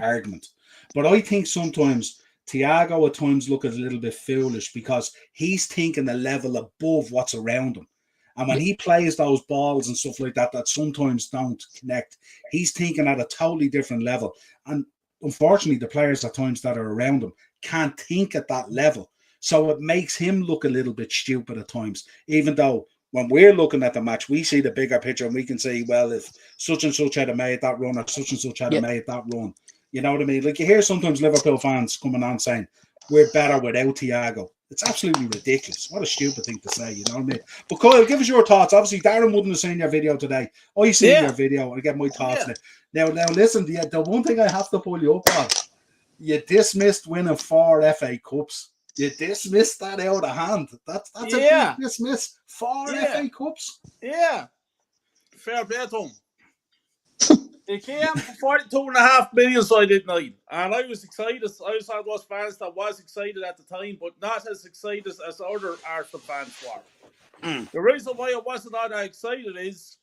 argument. But I think sometimes Thiago at times look a little bit foolish because he's thinking a level above what's around him. And when he plays those balls and stuff like that, that sometimes don't connect, he's thinking at a totally different level. And unfortunately, the players at times that are around him can't think at that level. So it makes him look a little bit stupid at times, even though when we're looking at the match, we see the bigger picture and we can say, well, if such and such had made that run or such and such had made that run, you know what I mean? Like you hear sometimes Liverpool fans coming on saying, we're better without Thiago. It's absolutely ridiculous. What a stupid thing to say, you know what I mean? But Kyle, give us your thoughts. Obviously, Darren wouldn't have seen your video today. I seen your video and I get my thoughts on it. Now, listen, the one thing I have to pull you up on, you dismissed winning 4 FA Cups. You dismissed that out of hand. That's a big dismiss. 4 FA Cups. Yeah. Fair play to him. He came for 42.5 million, so I did 9. And I was excited. I was one of those fans that was excited at the time, but not as excited as other Arsenal fans were. The reason why I wasn't all that excited is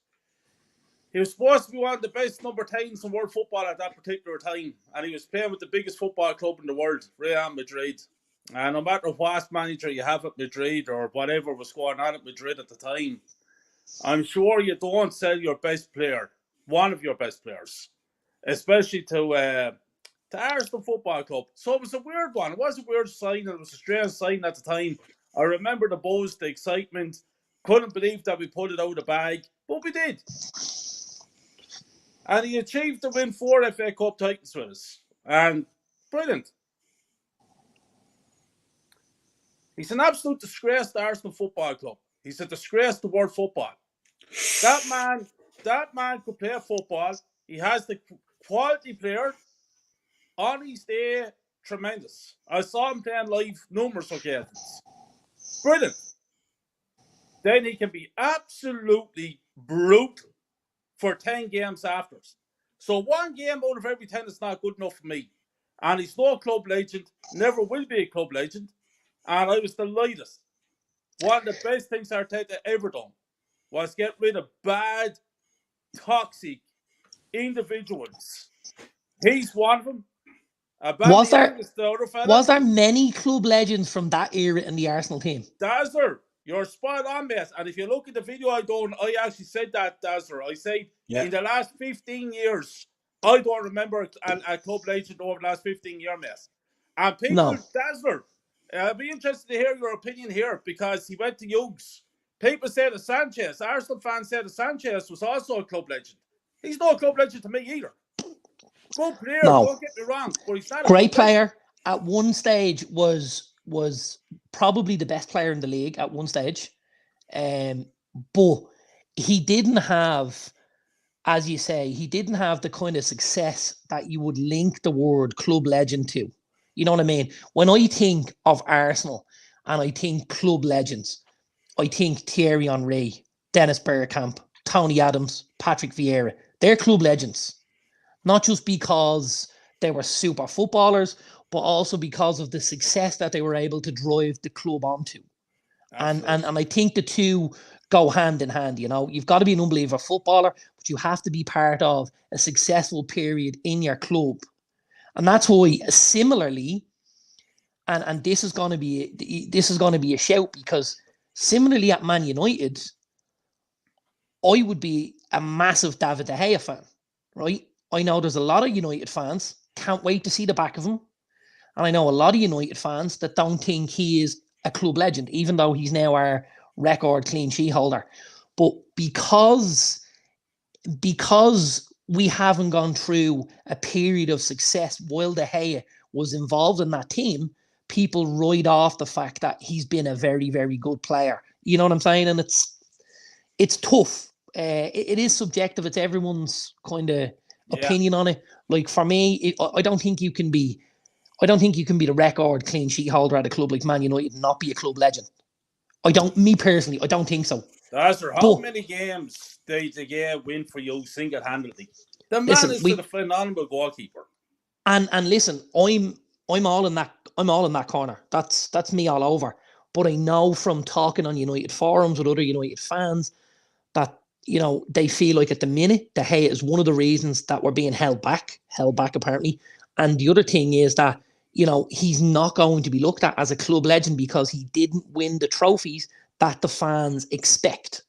he was supposed to be one of the best number 10s in world football at that particular time. And he was playing with the biggest football club in the world, Real Madrid. And no matter what manager you have at Madrid or whatever was going on at Madrid at the time, I'm sure you don't sell your best player, one of your best players, especially to Arsenal Football Club. So it was a weird one. It was a weird sign. It was a strange sign at the time. I remember the buzz, the excitement. Couldn't believe that we pulled it out of the bag, but we did. And he achieved to win 4 FA Cup titles with us. And brilliant. He's an absolute disgrace to Arsenal Football Club. He's a disgrace to world football. That man could play football. He has the quality player. On his day, tremendous. I saw him playing live numerous occasions. Brilliant. Then he can be absolutely brutal for 10 games after. So 1 game out of every 10 is not good enough for me. And he's no club legend, never will be a club legend. And I was delighted. One of the best things Arteta ever done was get rid of bad, toxic individuals. He's one of them. Was there many club legends from that era in the Arsenal team? Dazzler, you're spot on, mate. And if you look at the video I done, I actually said that, Dazzler. I said in the last 15 years, I don't remember a club legend over the last 15 years, mate. And people, Dazzler, I'd be interested to hear your opinion here because he went to Hughes. People said that Sanchez, Arsenal fans said that Sanchez was also a club legend. He's no club legend to me either. Good player, don't get me wrong, but he's not a great player. At one stage was probably the best player in the league at one stage. But he didn't have, as you say, he didn't have the kind of success that you would link the word club legend to. You know what I mean? When I think of Arsenal and I think club legends, I think Thierry Henry, Dennis Bergkamp, Tony Adams, Patrick Vieira. They're club legends. Not just because they were super footballers, but also because of the success that they were able to drive the club onto. And I think the two go hand in hand, you know. You've got to be an unbelievable footballer, but you have to be part of a successful period in your club. And that's why similarly, and this is going to be a shout, because similarly at Man United, I would be a massive David De Gea fan, right? I know there's a lot of United fans, can't wait to see the back of him. And I know a lot of United fans that don't think he is a club legend, even though he's now our record clean sheet holder. But because we haven't gone through a period of success while De Gea was involved in that team, people write off the fact that he's been a very, very good player. You know what I'm saying? And it's tough. It is subjective. It's everyone's kind of opinion on it. Like for me, I don't think you can be the record clean sheet holder at a club like Man United and not be a club legend. Me personally, I don't think so. How many games did De Gea win for you single-handedly? The man is a phenomenal goalkeeper. And listen, I'm all in that corner. That's me all over. But I know from talking on United forums with other United fans that, you know, they feel like at the minute, De Gea is one of the reasons that we're being held back apparently. And the other thing is that, you know, he's not going to be looked at as a club legend because he didn't win the trophies that the fans expect.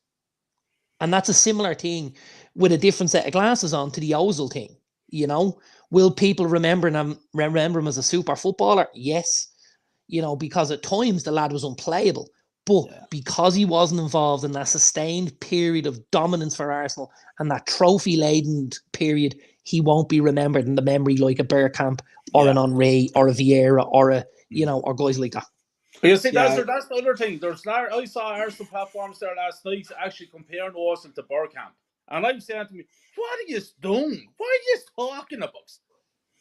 And that's a similar thing with a different set of glasses on to the Ozil thing. You know, will people remember him as a super footballer? Yes. You know, because at times the lad was unplayable. But because he wasn't involved in that sustained period of dominance for Arsenal and that trophy-laden period, he won't be remembered in the memory like a Bergkamp or an Henry or a Vieira or a, you know, or guys like that. But you see, that's the other thing. I saw Arsenal platforms there last night actually comparing Austin to Bergkamp. And I'm saying to me, what are you doing? What are you talking about?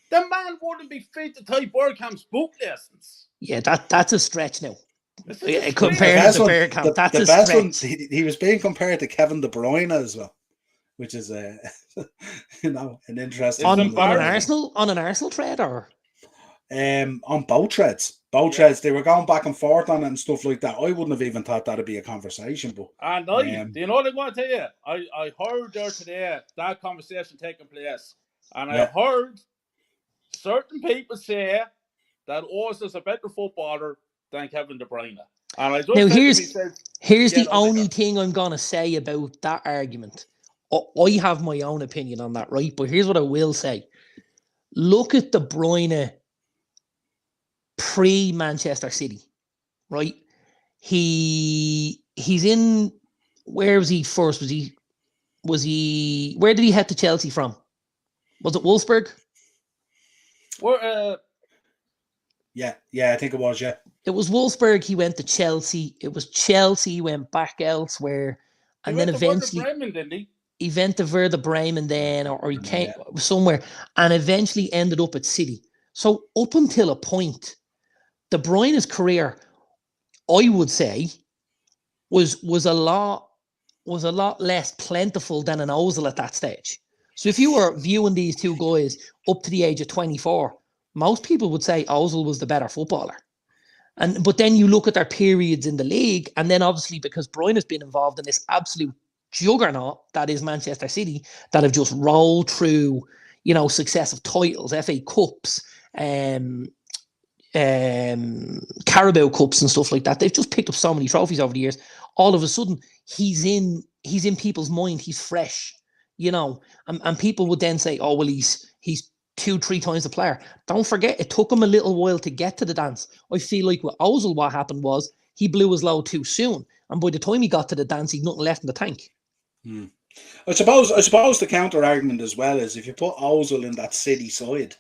The man wouldn't be fit to take Bergkamp's book lessons. Yeah, that's a stretch now. Comparing him to Bergkamp, that's a stretch. He was being compared to Kevin De Bruyne as well, which is you know, an interesting on an Arsenal thread or on both threads. Threads, they were going back and forth on it and stuff like that. I wouldn't have even thought that'd be a conversation. But do you know what I want to tell you? I heard there today that conversation taking place, and I heard certain people say that Ozil's a better footballer than Kevin De Bruyne. And I just now here's the only thing I'm gonna say about that argument. I have my own opinion on that, right? But here's what I will say: look at De Bruyne pre-Manchester City, right? He's in. Where was he first? Was he? Where did he head to Chelsea from? Was it Wolfsburg? Yeah, I think it was. Yeah, it was Wolfsburg. He went to Chelsea. It was Chelsea. He went back elsewhere, and then eventually he went to Werder Bremen. Then, or he came somewhere, and eventually ended up at City. So up until a point, De Bruyne's career, I would say, was a lot less plentiful than an Ozil at that stage. So if you were viewing these two guys up to the age of 24, most people would say Ozil was the better footballer. But then you look at their periods in the league, and then obviously because Bruyne has been involved in this absolute juggernaut that is Manchester City, that have just rolled through, you know, successive titles, FA Cups, Carabao Cups and stuff like that. They've just picked up so many trophies over the years. All of a sudden, he's in people's mind. He's fresh, you know, and people would then say, oh, well, he's 2-3 times the player. Don't forget, it took him a little while to get to the dance. I feel like with Ozil, what happened was he blew his load too soon, and by the time he got to the dance, he'd nothing left in the tank. I suppose the counter argument as well is if you put Ozil in that City side,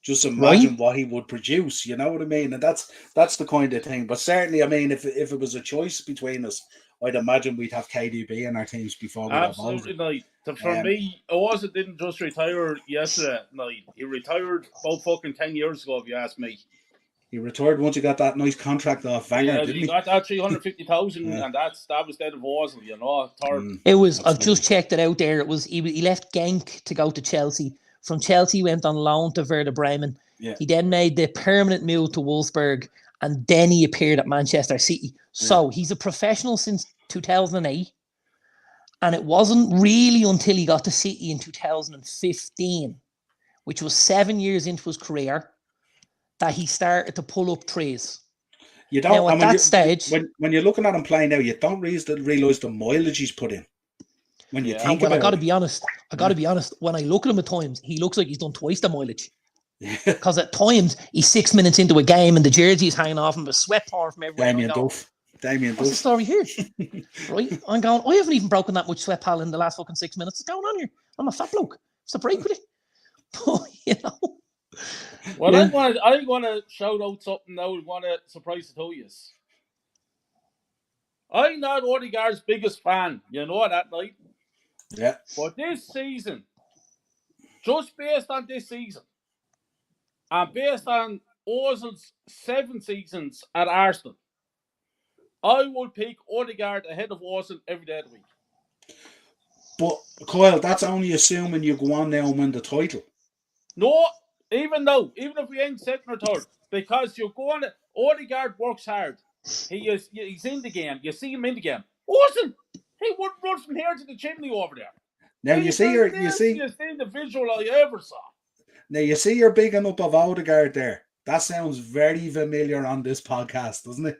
just imagine what he would produce. You know what I mean? And that's the kind of thing. But certainly, I mean, if it was a choice between us, I'd imagine we'd have KDB in our teams before we have Ozil. Absolutely. For me, Ozil didn't just retire yesterday night. He retired about fucking 10 years ago, if you ask me. He retired once he got that nice contract off Wenger, didn't he? He got that 350,000, and that was dead of Ozil, you know. It was. I've just checked it out there. It was he left Genk to go to Chelsea. From Chelsea, he went on loan to Werder Bremen. Yeah. He then made the permanent move to Wolfsburg, and then he appeared at Manchester City. So he's a professional since 2008, and it wasn't really until he got to City in 2015, which was 7 years into his career, that he started to pull up trees. You don't. Now, at that stage, when you're looking at him playing now, you don't realise the mileage he's put in. When you think about it. I got to be honest. When I look at him at times, he looks like he's done twice the mileage. Because at times he's 6 minutes into a game and the jersey is hanging off him, the sweat pouring from everywhere. Damien Duff. What's the story here? Right? I'm going, I haven't even broken that much sweat, pal, in the last fucking 6 minutes. What's going on here? I'm a fat bloke. What's the break with it? But, you know. Well, I want to shout out something now. I want to surprise the two of you. I'm not Odegaard's biggest fan. You know that, right? Yeah. But this season, just based on this season, and based on Ozil's 7 seasons at Arsenal, I would pick Odegaard ahead of Ozil every day of the week. But, Kyle, that's only assuming you go on now and win the title. No, even if we ain't second or third, because you're going to, Odegaard works hard. He's in the game. You see him in the game. Ozil, he wouldn't run from here to the chimney over there. Now you see the visual I ever saw. Now you see you're bigging up of Odegaard there. That sounds very familiar on this podcast, doesn't it?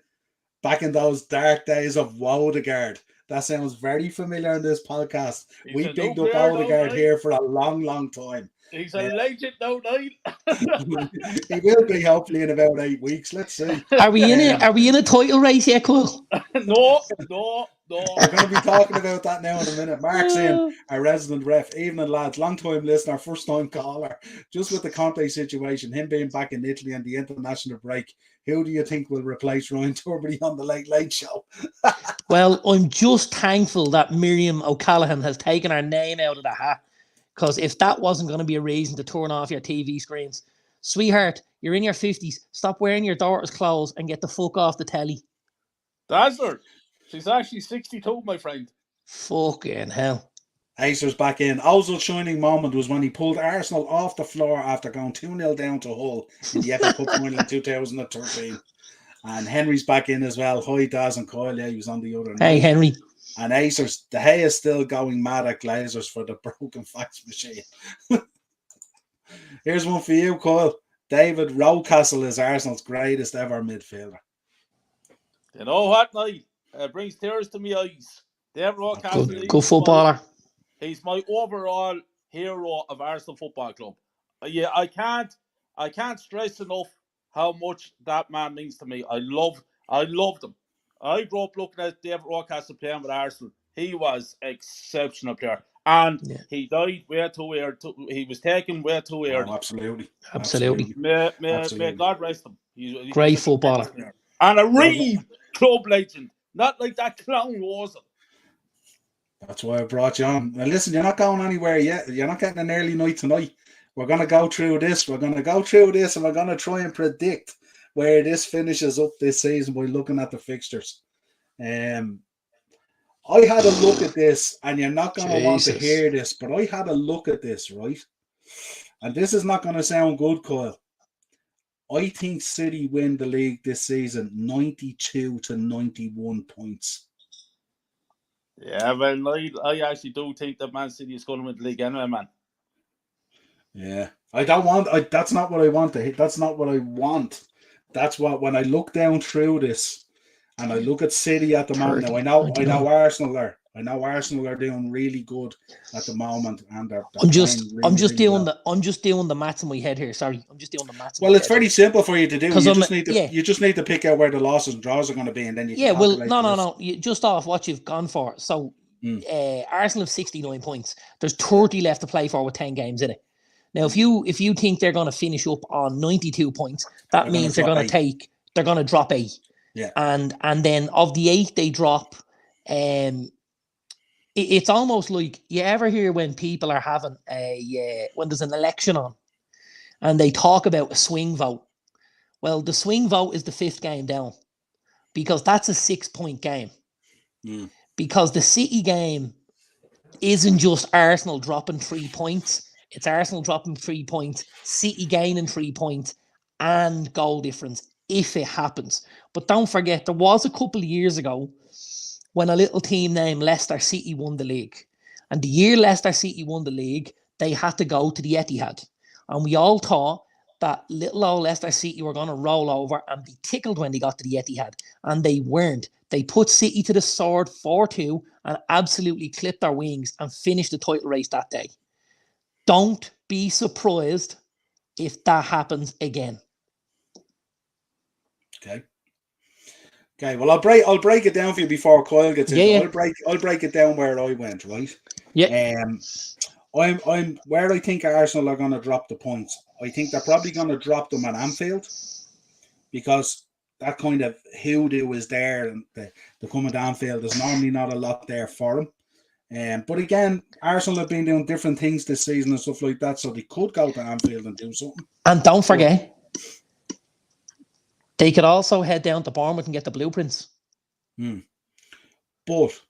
Back in those dark days of Odegaard, That sounds very familiar in this podcast. He's We a picked new up player, Odegaard here for a long, long time. He's a legend now, Niall. He will be hopefully in about 8 weeks. Let's see. Are we in it? Are we in a title race yet, Cole? No. We're going to be talking about that now in a minute. Mark's in, our resident ref. Evening, lads. Long time listener, first time caller. Just with the Conte situation, him being back in Italy and the international break, who do you think will replace Ryan Tubridy on the Late Late Show? Well, I'm just thankful that Miriam O'Callaghan has taken our name out of the hat. Because if that wasn't going to be a reason to turn off your TV screens, sweetheart, you're in your 50s. Stop wearing your daughter's clothes and get the fuck off the telly. That's her. She's actually 62, my friend. Fucking hell. Acer's back in. Ozil's shining moment was when he pulled Arsenal off the floor after going 2-0 down to Hull in the FA Cup final in 2013. And Henry's back in as well. Hi, Daz and Kyle. Yeah, he was on the other night. Hey, Henry. And Acer's, the hay is still going mad at Glazers for the broken fax machine. Here's one for you, Kyle. David Rocastle is Arsenal's greatest ever midfielder. You know what, Niall? It brings tears to my eyes. David Rocastle. Good footballer. He's my overall hero of Arsenal Football Club. Yeah, I can't stress enough how much that man means to me. I loved him. I grew up looking at David Rocastle playing with Arsenal. He was exceptional player. And he died way too early. He was taken way too early. Oh, absolutely. May God rest him. He's great footballer. And a real club legend. Not like that clown wasn't. That's why I brought you on. Now listen, you're not going anywhere yet. You're not getting an early night tonight. We're going to go through this. And we're going to try and predict where this finishes up this season by looking at the fixtures. I had a look at this, and you're not going to want to hear this, but I had a look at this, right? And this is not going to sound good, Kyle. I think City win the league this season 92 to 91 points. Yeah, well, I actually do think that Man City is going to win the league anyway, man. Yeah. That's not what I want to hit. That's not what I want. That's what, when I look down through this and I look at City at the moment, now I know Arsenal are doing really good at the moment, and I'm just doing the maths in my head here. Sorry, I'm just doing the maths. Well, it's very simple for you to do. You just need to pick out where the losses and draws are going to be, and then you can no. You just off what you've gone for. So, Arsenal have 69 points. There's 30 left to play for with 10 games in it. Now, if you think they're going to finish up on 92 points, that means they're going to drop 8. Yeah, and then of the 8 they drop, it's almost like, you ever hear when people are having when there's an election on and they talk about a swing vote. Well, the swing vote is the 5th game down, because that's a 6-point game. Because the City game isn't just Arsenal dropping 3 points. It's Arsenal dropping 3 points, City gaining 3 points, and goal difference if it happens. But don't forget, there was a couple of years ago when a little team named Leicester City won the league. And the year Leicester City won the league, they had to go to the Etihad. And we all thought that little old Leicester City were going to roll over and be tickled when they got to the Etihad. And they weren't. They put City to the sword 4-2 and absolutely clipped their wings and finished the title race that day. Don't be surprised if that happens again. Okay. Well, I'll break it down for you before Kyle gets in. Yeah. I'll break it down where I went, right? Yeah. I'm where I think Arsenal are going to drop the points. I think they're probably going to drop them at Anfield, because that kind of hoodoo is there, and the coming to Anfield, there's normally not a lot there for them. But again, Arsenal have been doing different things this season and stuff like that, so they could go to Anfield and do something. And don't forget, they could also head down to Bournemouth and get the blueprints. But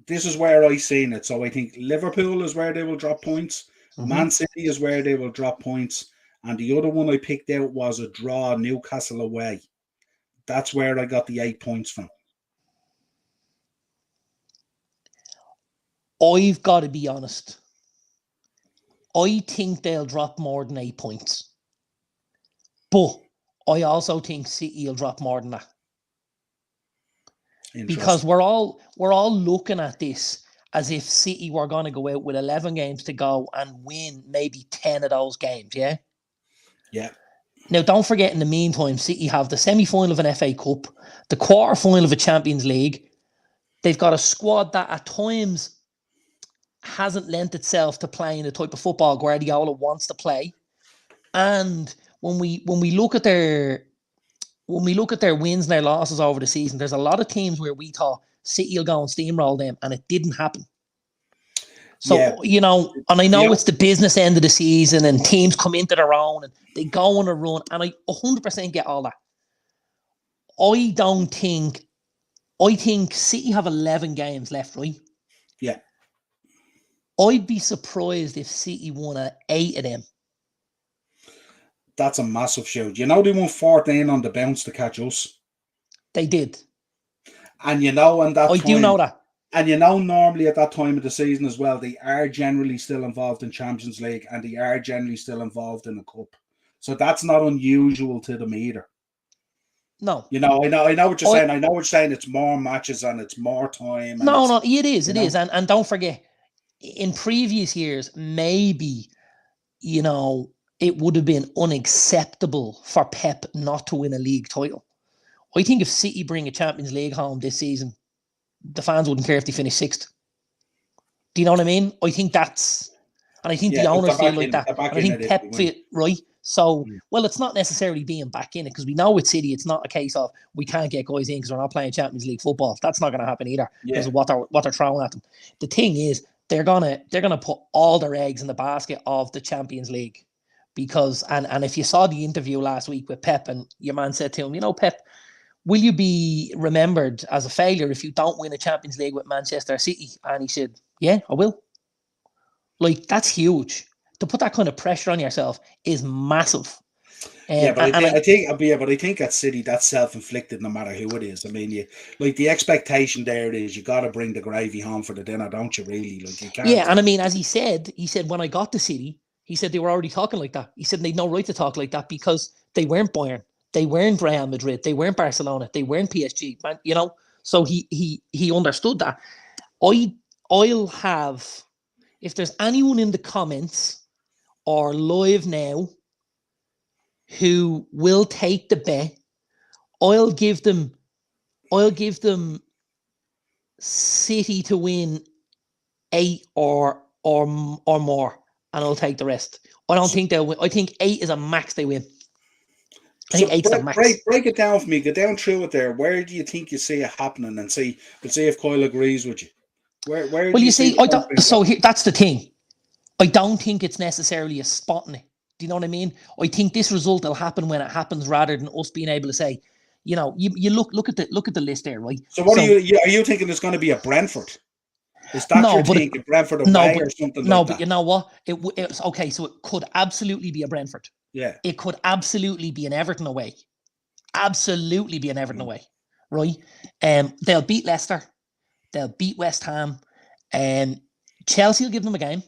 this is where I seen it. So I think Liverpool is where they will drop points. Man City is where they will drop points. And the other one I picked out was a draw, Newcastle away. That's where I got the 8 points from. I've got to be honest. I think they'll drop more than 8 points. But I also think City will drop more than that. because we're all looking at this as if City were going to go out with 11 games to go and win maybe 10 of those games, yeah? Yeah. Now, don't forget, in the meantime, City have the semi-final of an FA Cup, the quarter-final of a Champions League. They've got a squad that at times hasn't lent itself to playing the type of football Guardiola wants to play. And when we look at their wins and their losses over the season, there's a lot of teams where we thought City will go and steamroll them, and it didn't happen. So, and I know it's the business end of the season and teams come into their own and they go on a run, and I 100% get all that. I think City have 11 games left, right? Yeah. I'd be surprised if City won 8 of them. That's a massive shout. They won 14 on the bounce to catch us. They did. And and that I do know that. And normally at that time of the season as well, they are generally still involved in Champions League and they are generally still involved in the Cup. So that's not unusual to them either. No. I know what you're saying. I know what you're saying. It's more matches and it's more time. No, it is. It is. And don't forget, in previous years, maybe, it would have been unacceptable for Pep not to win a league title. I think if City bring a Champions League home this season, the fans wouldn't care if they finish 6th. Do you know what I mean? I think that's... And I think the owners feel like that. And I think Pep feel right. So, well, it's not necessarily being back in it, because we know with City, it's not a case of we can't get guys in because we're not playing Champions League football. That's not going to happen either because of what they're throwing at them. The thing is, they're gonna put all their eggs in the basket of the Champions League, because and if you saw the interview last week with Pep, and your man said to him, Pep, will you be remembered as a failure if you don't win a Champions League with Manchester City? And he said, yeah, I will. Like, that's huge. To put that kind of pressure on yourself is massive. But I think at City that's self-inflicted no matter who it is. I mean, the expectation there is you got to bring the gravy home for the dinner, don't you? Really, you can't. Yeah, and I mean, as he said when I got to City, he said they were already talking like that. He said they'd no right to talk like that because they weren't Bayern, they weren't Real Madrid, they weren't Barcelona, they weren't PSG, man. So he understood that. I'll have, if there's anyone in the comments or live now who will take the bet, I'll give them City to win 8 or more, and I'll take the rest. I don't think they'll win. I think 8 is a max they win. I think 8's a max. Break it down for me. Get down through it there. Where do you think you see it happening? And see if Kyle agrees with you. Where well, you see, that's the thing. I don't think it's necessarily a spot in it. Do you know what I mean? I think this result will happen when it happens, rather than us being able to say, you look at the list there, right? So what are you thinking? There's going to be a Brentford? Is that your think? A Brentford away or something? No, like but that? You know what? It's okay. So it could absolutely be a Brentford. Yeah. It could absolutely be an Everton away. Absolutely be an Everton away, right? They'll beat Leicester. They'll beat West Ham. Chelsea will give them a game.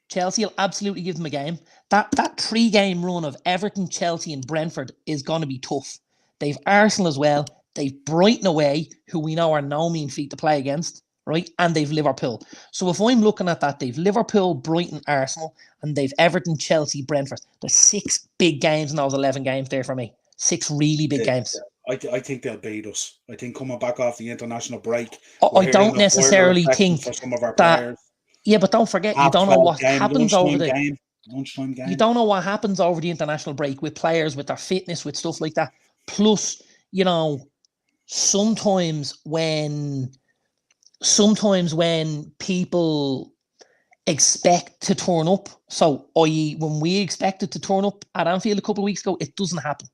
Chelsea will absolutely give them a game. That 3-game run of Everton, Chelsea and Brentford is going to be tough. They've Arsenal as well. They've Brighton away, who we know are no mean feat to play against, right? And they've Liverpool. So if I'm looking at that, they've Liverpool, Brighton, Arsenal, and they've Everton, Chelsea, Brentford. There's 6 big games in those 11 games there for me. 6 really big games. I think they'll beat us. I think coming back off the international break, I don't necessarily think for some of our that. Players. Yeah, but don't forget, you don't know what happens over the lunchtime game. You don't know what happens over the international break with players, with their fitness, with stuff like that. Plus, sometimes when people expect to turn up, so i.e. when we expected to turn up at Anfield a couple of weeks ago, it doesn't happen.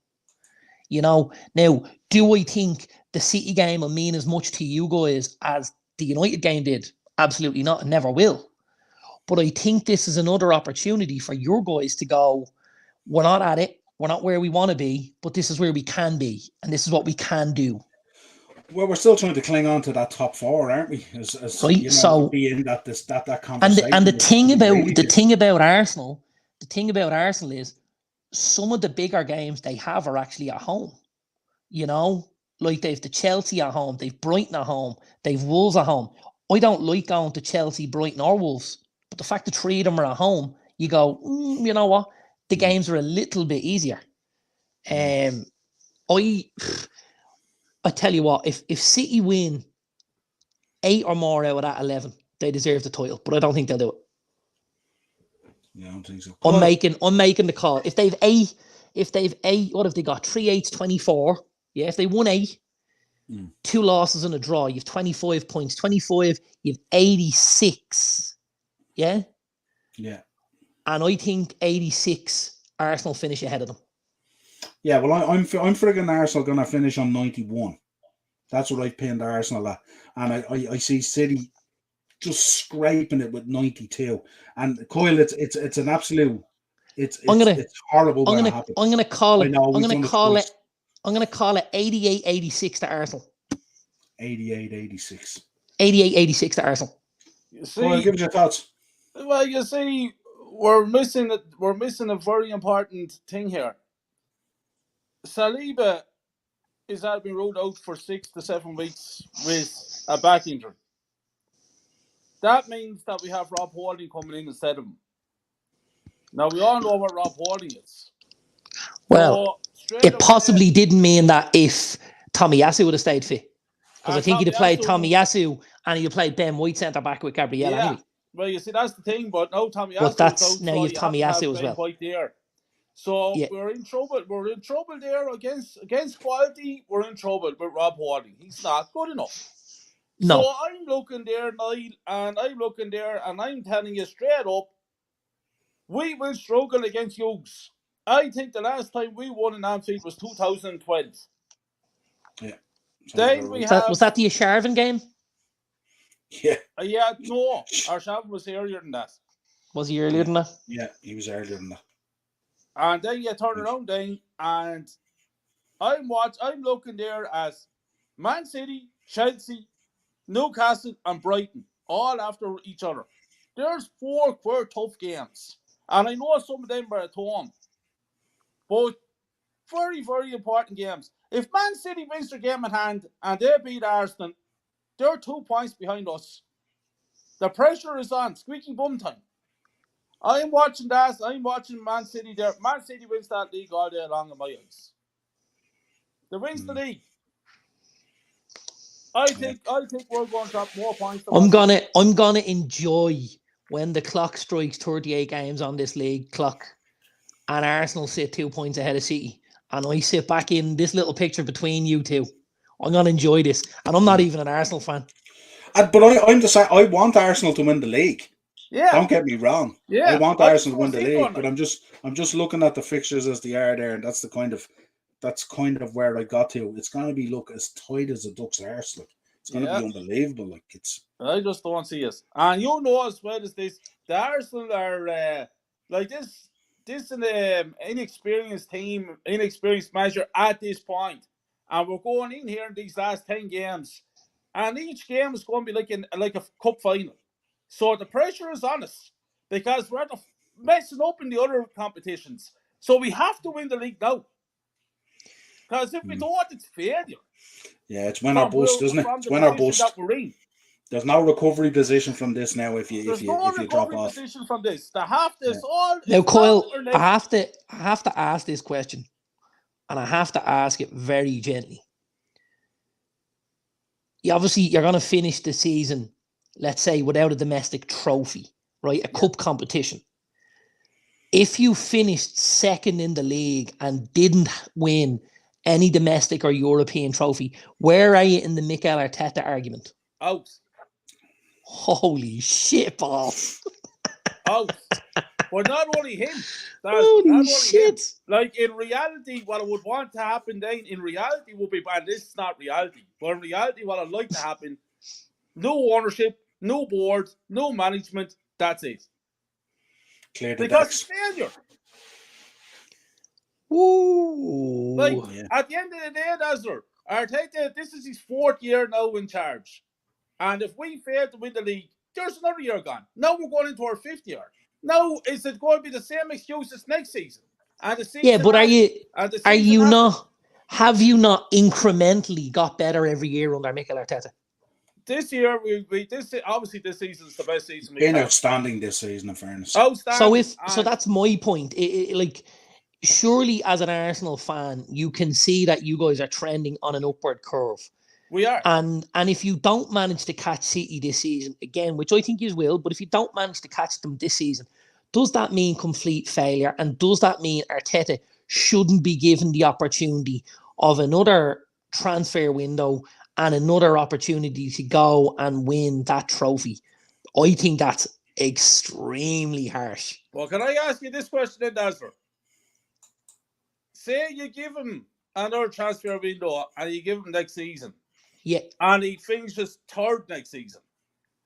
Now, do I think the City game will mean as much to you guys as the United game did? Absolutely not, and never will. But I think this is another opportunity for your guys to go, we're not at it, we're not where we want to be, but this is where we can be, and this is what we can do. Well, we're still trying to cling on to that top 4, aren't we? Right. So be in that conversation. And the thing about Arsenal is some of the bigger games they have are actually at home. like they've the Chelsea at home, they've Brighton at home, they've Wolves at home. I don't like going to Chelsea, Brighton, or Wolves, but the fact that 3 of them are at home, you go, you know what? The games are a little bit easier. I tell you what, if City win 8 or more out of that 11, they deserve the title, but I don't think they'll do it. Yeah, I don't think so. I'm making the call. If they've 8, what have they got? 3 8s, 24. Yeah, if they won 8, 2 losses and a draw, you've 25 points. 25, you've 86. Yeah? Yeah. And I think 86, Arsenal finish ahead of them. Yeah, well, I'm frigging Arsenal going to finish on 91. That's what I've pinned Arsenal at. And I see City just scraping it with 92. And Kyle, it's an absolute, it's horrible. I'm gonna call it 88-86 to Arsenal. 88-86. 88-86 to Arsenal. Kyle, give us your thoughts. Well, you see, we're missing a very important thing here. Saliba is been ruled out for 6 to 7 weeks with a back injury. That means that we have Rob Holding coming in instead of him. Now, we all know what Rob Holding is. Well, it possibly didn't mean that if Tomiyasu would have stayed fit. Because I think he'd have played Tomiyasu and he'd have played Ben White centre-back with Gabriel anyway. Well, you see, that's the thing, but now Tomiyasu but that's, now you have Tomiyasu as well. White there. So we're in trouble. We're in trouble there against quality. We're in trouble with Rob Holding. He's not good enough. No. So I'm looking there, Niall, and I'm looking there, and I'm telling you straight up, we will struggle against Hughes. I think the last time we won in Anfield was 2012. Yeah. Then was that the Asharvin game? Yeah. No. Asharvin was earlier than that. Was he earlier than that? Yeah, he was earlier than that. And then you turn around then, and I'm looking there as Man City, Chelsea, Newcastle, and Brighton, all after each other. There's 4 quite tough games. And I know some of them are at home. But very, very important games. If Man City wins their game in hand and they beat Arsenal, they're 2 points behind us. The pressure is on. Squeaky bum time. I'm watching that. I'm watching Man City there. Man City wins that league all day long in my eyes. They wins the league. I think we're going to drop more points. I'm gonna enjoy when the clock strikes 38 games on this league clock, and Arsenal sit 2 points ahead of City, and I sit back in this little picture between you two. I'm gonna enjoy this, and I'm not even an Arsenal fan. But I'm the same. I want Arsenal to win the league. Yeah. Don't get me wrong. Yeah. I want Arsenal to win the league, but I'm just looking at the fixtures as they are there, and that's kind of where I got to. It's going to be as tight as a duck's arse. It's going to be unbelievable. I just don't see it. And you know as well as this, the Arsenal are like this an inexperienced team, inexperienced manager at this point, and we're going in here in these last 10 games, and each game is going to be like a cup final. So the pressure is on us because we're messing up in the other competitions. So we have to win the league now. Because if we don't, it's failure. Yeah, it's win or bust, isn't it? It's win or bust. There's no recovery position from this now if you drop off. There's no recovery position from this. They have this all. Now, Kyle, I have to ask this question, and I have to ask it very gently. You're going to finish the season, let's say, without a domestic trophy, right? A cup competition. If you finished second in the league and didn't win any domestic or European trophy, where are you in the Mikel Arteta argument? Out. Holy shit, balls. Out. But not only him. Holy shit. Him. Like, in reality, what I would want to happen then, in reality, would be, and this is not reality, but in reality, what I'd like to happen, no ownership, no board, no management, that's it. Clear the because decks. It's failure. Ooh. At the end of the day, Dazzler, Arteta, this is his 4th year now in charge. And if we fail to win the league, there's another year gone. Now we're going into our 5th year. Now, is it going to be the same excuses next season? And the season but are you have you not incrementally got better every year under Mikel Arteta? This year, obviously this season's the best season we've Been had. outstanding this season, in fairness. Outstanding. So that's my point. Like, surely as an Arsenal fan, you can see that you guys are trending on an upward curve. We are. And if you don't manage to catch City this season, again, which I think you will, but if you don't manage to catch them this season, does that mean complete failure? And does that mean Arteta shouldn't be given the opportunity of another transfer window and another opportunity to go and win that trophy? I think that's extremely harsh. Well, can I ask you this question then, Nazar? Say you give him another transfer window and you give him next season. Yeah. And he finishes third next season.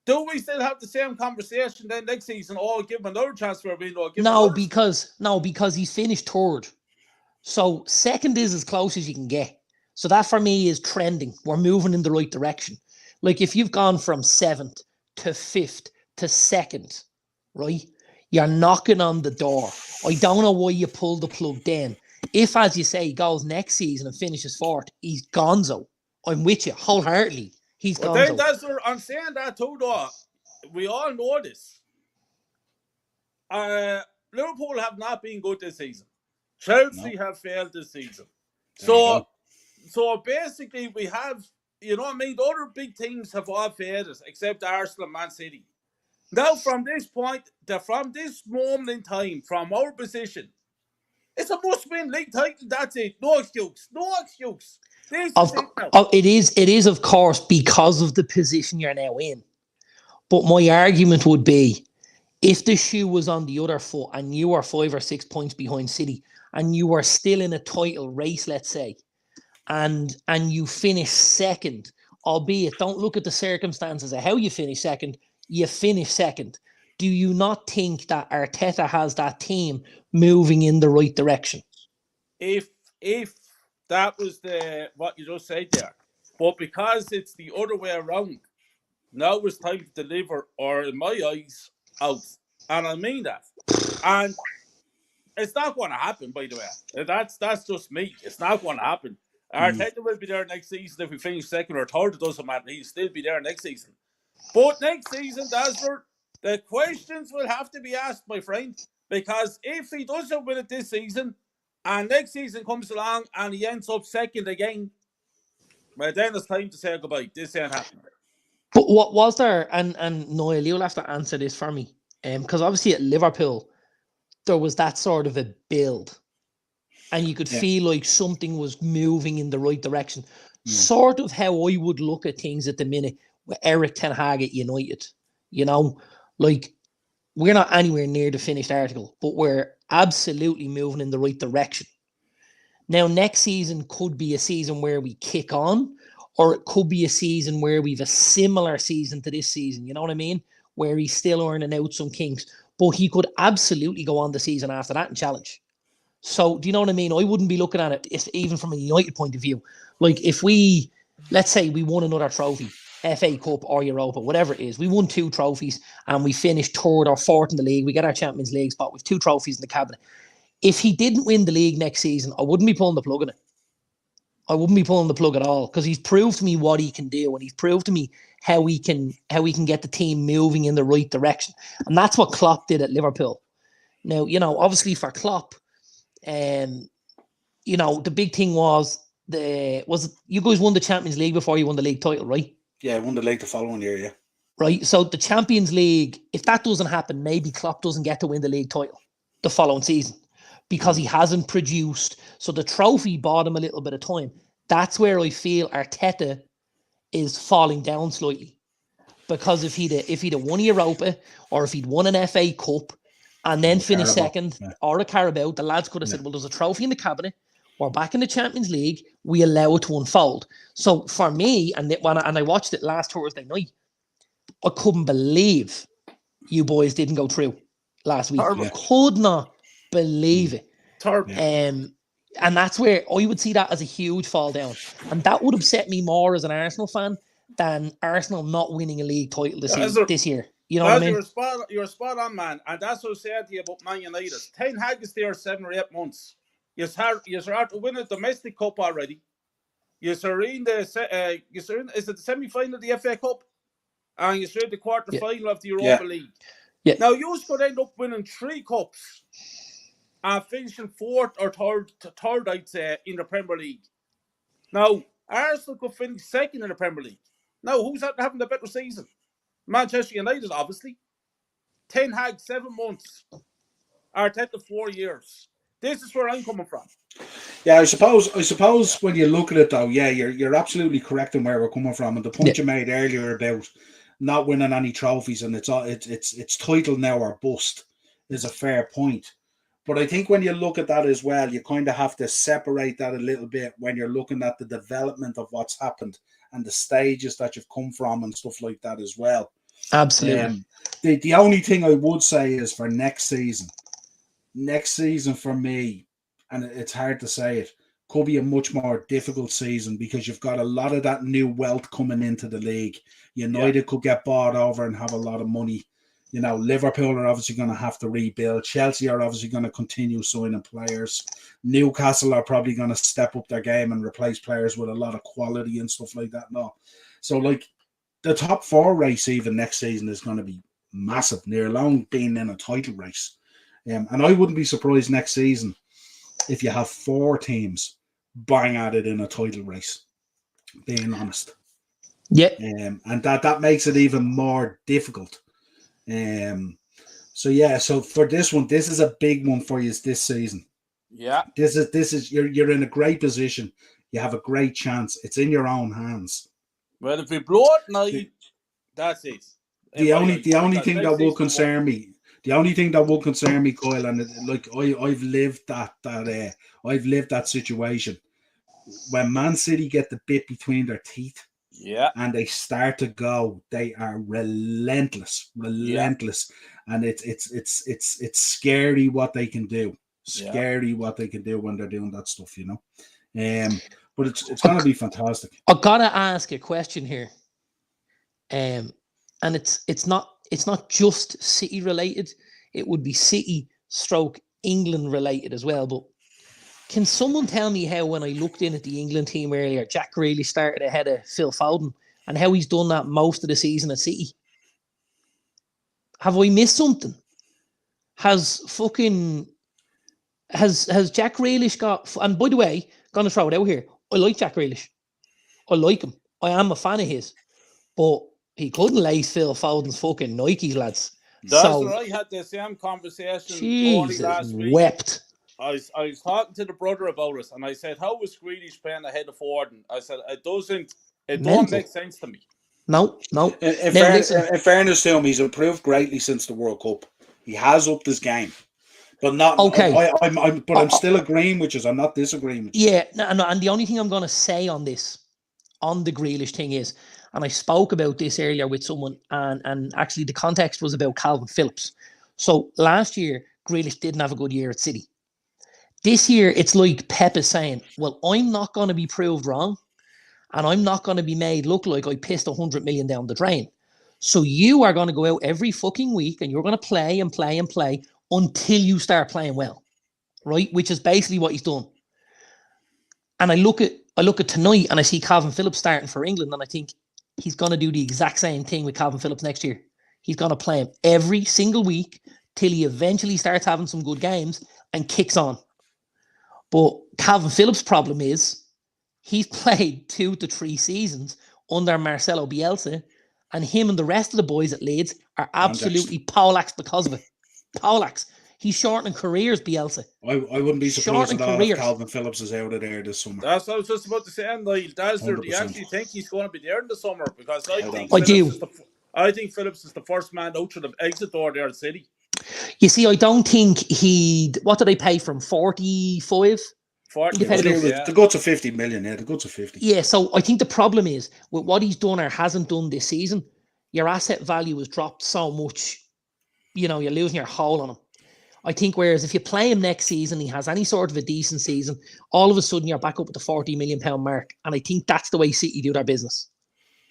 Do we still have the same conversation then next season? Oh, give him another transfer window. Because he's finished third. So second is as close as you can get. So that for me is trending. We're moving in the right direction. Like if you've gone from 7th to 5th to 2nd, right? You're knocking on the door. I don't know why you pulled the plug then. If, as you say, he goes next season and finishes 4th, he's gonzo. I'm with you wholeheartedly. He's gonzo. Then that's where I'm saying that too, though. We all know this. Liverpool have not been good this season. Chelsea have failed this season. So basically we have, you know what I mean? The other big teams have all failed except Arsenal and Man City. Now from this point, from this moment in time, from our position, it's a must-win league title. That's it. No excuse. No excuse. It is, of course, because of the position you're now in. But my argument would be, if the shoe was on the other foot and you were 5 or 6 points behind City and you were still in a title race, let's say, and you finish second, albeit don't look at the circumstances of how you finish second, you finish second. Do you not think that Arteta has that team moving in the right direction? If that was what you just said there, but because it's the other way around, now it's time to deliver, or in my eyes, out. And I mean that. And it's not going to happen, by the way. That's just me. It's not going to happen. Arteta will be there next season if we finish second or third. It doesn't matter. He'll still be there next season. But next season, Dasler, the questions will have to be asked, my friend. Because if he doesn't win it this season, and next season comes along and he ends up second again, well, then it's time to say goodbye. This ain't happening. But what was there, and Niall, you'll have to answer this for me, because obviously at Liverpool, there was that sort of a build, and you could feel like something was moving in the right direction. Sort of how I would look at things at the minute with Eric Ten Hag at United. You know, like, we're not anywhere near the finished article, but we're absolutely moving in the right direction. Now, next season could be a season where we kick on, or it could be a season where we've a similar season to this season, you know what I mean? Where he's still earning out some kinks. But he could absolutely go on the season after that and challenge. So, do you know what I mean? I wouldn't be looking at it, even from a United point of view. Like, if let's say we won another trophy, FA Cup or Europa, whatever it is, we won 2 trophies and we finished 3rd or 4th in the league, we get our Champions League spot with 2 trophies in the cabinet. If he didn't win the league next season, I wouldn't be pulling the plug on it. I wouldn't be pulling the plug at all, because he's proved to me what he can do, and he's proved to me how he can get the team moving in the right direction. And that's what Klopp did at Liverpool. Now, you know, obviously for Klopp, you know, the big thing was you guys won the Champions League before you won the league title, right? Yeah, I won the league the following year, yeah. Right. So the Champions League, if that doesn't happen, maybe Klopp doesn't get to win the league title the following season, because he hasn't produced. So the trophy bought him a little bit of time. That's where I feel Arteta is falling down slightly. Because if he'd won Europa, or if he'd won an FA Cup and then finished second, or a Carabao, the lads could have said, well, there's a trophy in the cabinet, we're back in the Champions League, we allow it to unfold. So for me, and I watched it last Thursday night, I couldn't believe you boys didn't go through last week. I could not believe it. And that's where I would see that as a huge fall down. And that would upset me more as an Arsenal fan than Arsenal not winning a league title this year. You know what I mean? You're spot on, man. And that's what I said to you about Man United. Ten Hag is there 7 or 8 months. You're to win a domestic cup already. You're in the is it the semi-final of the FA Cup, and you're in the quarter-final of the Europa League. Yeah. Now you could end up winning 3 cups and finishing 4th or 3rd, I'd say, in the Premier League. Now Arsenal could finish 2nd in the Premier League. Now who's having the better season? Manchester United, obviously. Ten Hag 7 months. Arteta 4 years. This is where I'm coming from. Yeah, I suppose when you look at it though, yeah, you're absolutely correct in where we're coming from. And the point you made earlier about not winning any trophies and it's title now or bust is a fair point. But I think when you look at that as well, you kind of have to separate that a little bit when you're looking at the development of what's happened and the stages that you've come from and stuff like that as well. Absolutely. The only thing I would say is for next season for me, and it's hard to say it, could be a much more difficult season because you've got a lot of that new wealth coming into the league. United could get bought over and have a lot of money. You know, Liverpool are obviously going to have to rebuild. Chelsea are obviously going to continue signing players. Newcastle are probably going to step up their game and replace players with a lot of quality and stuff like that. No, so like the top 4 race even next season is going to be massive, near alone being in a title race. And I wouldn't be surprised next season if you have 4 teams bang at it in a title race, being honest. Yeah. And that makes it even more difficult. So for this one, this is a big one for you this season. Yeah. This is you're in a great position. You have a great chance. It's in your own hands. Well, if we blow it now, that's it. The only thing that will concern me. The only thing that will concern me, Kyle, and like I've lived that situation. When Man City get the bit between their teeth, and they start to go, they are relentless, and it's scary what they can do. Scary what they can do when they're doing that stuff, you know. But it's going to be fantastic. I gotta ask a question here, and it's not just City related. It would be City/England related as well. But can someone tell me how, when I looked in at the England team earlier, Jack Grealish started ahead of Phil Foden, and how he's done that most of the season at City? Have I missed something? Has Jack Grealish got? And by the way, gonna throw it out here, I like Jack Grealish. I like him. I am a fan of his, but he couldn't lace Phil Foden's fucking Nikes, lads. I had the same conversation Jesus, last week. Wept. I was talking to the brother about it, and I said, "How was Grealish playing ahead of Foden?" I said, "It don't make sense to me." No. In fairness to him, he's improved greatly since the World Cup. He has upped his game, but not okay. I'm still agreeing with you. I'm not disagreeing with you. Yeah, no. And the only thing I'm going to say on the Grealish thing is, and I spoke about this earlier with someone, and actually the context was about Calvin Phillips. So last year, Grealish didn't have a good year at City. This year, it's like Pep is saying, well, I'm not going to be proved wrong, and I'm not going to be made look like I pissed 100 million down the drain. So you are going to go out every fucking week, and you're going to play and play and play until you start playing well, right? Which is basically what he's done. And I look at tonight, and I see Calvin Phillips starting for England, and I think he's going to do the exact same thing with Calvin Phillips next year. He's going to play him every single week till he eventually starts having some good games and kicks on. But Calvin Phillips' problem is he's played 2 to 3 seasons under Marcelo Bielsa, and him and the rest of the boys at Leeds are absolutely Poleaxed because of it. Poleaxed. He's shortening careers, Bielsa. I wouldn't be surprised at all if Calvin Phillips is out of there this summer. That's what I was just about to say, Niall. Do you actually think he's going to be there in the summer? Because I think Phillips is the first man out of the exit door there at City. You see, I don't think what did they pay for him? 45? 40 the guts of 50 million, the guts of 50. Yeah, so I think the problem is with what he's done or hasn't done this season, your asset value has dropped so much, you're losing your hold on him. I think whereas if you play him next season, he has any sort of a decent season, all of a sudden you're back up at the 40 million pound mark. And I think that's the way City do their business.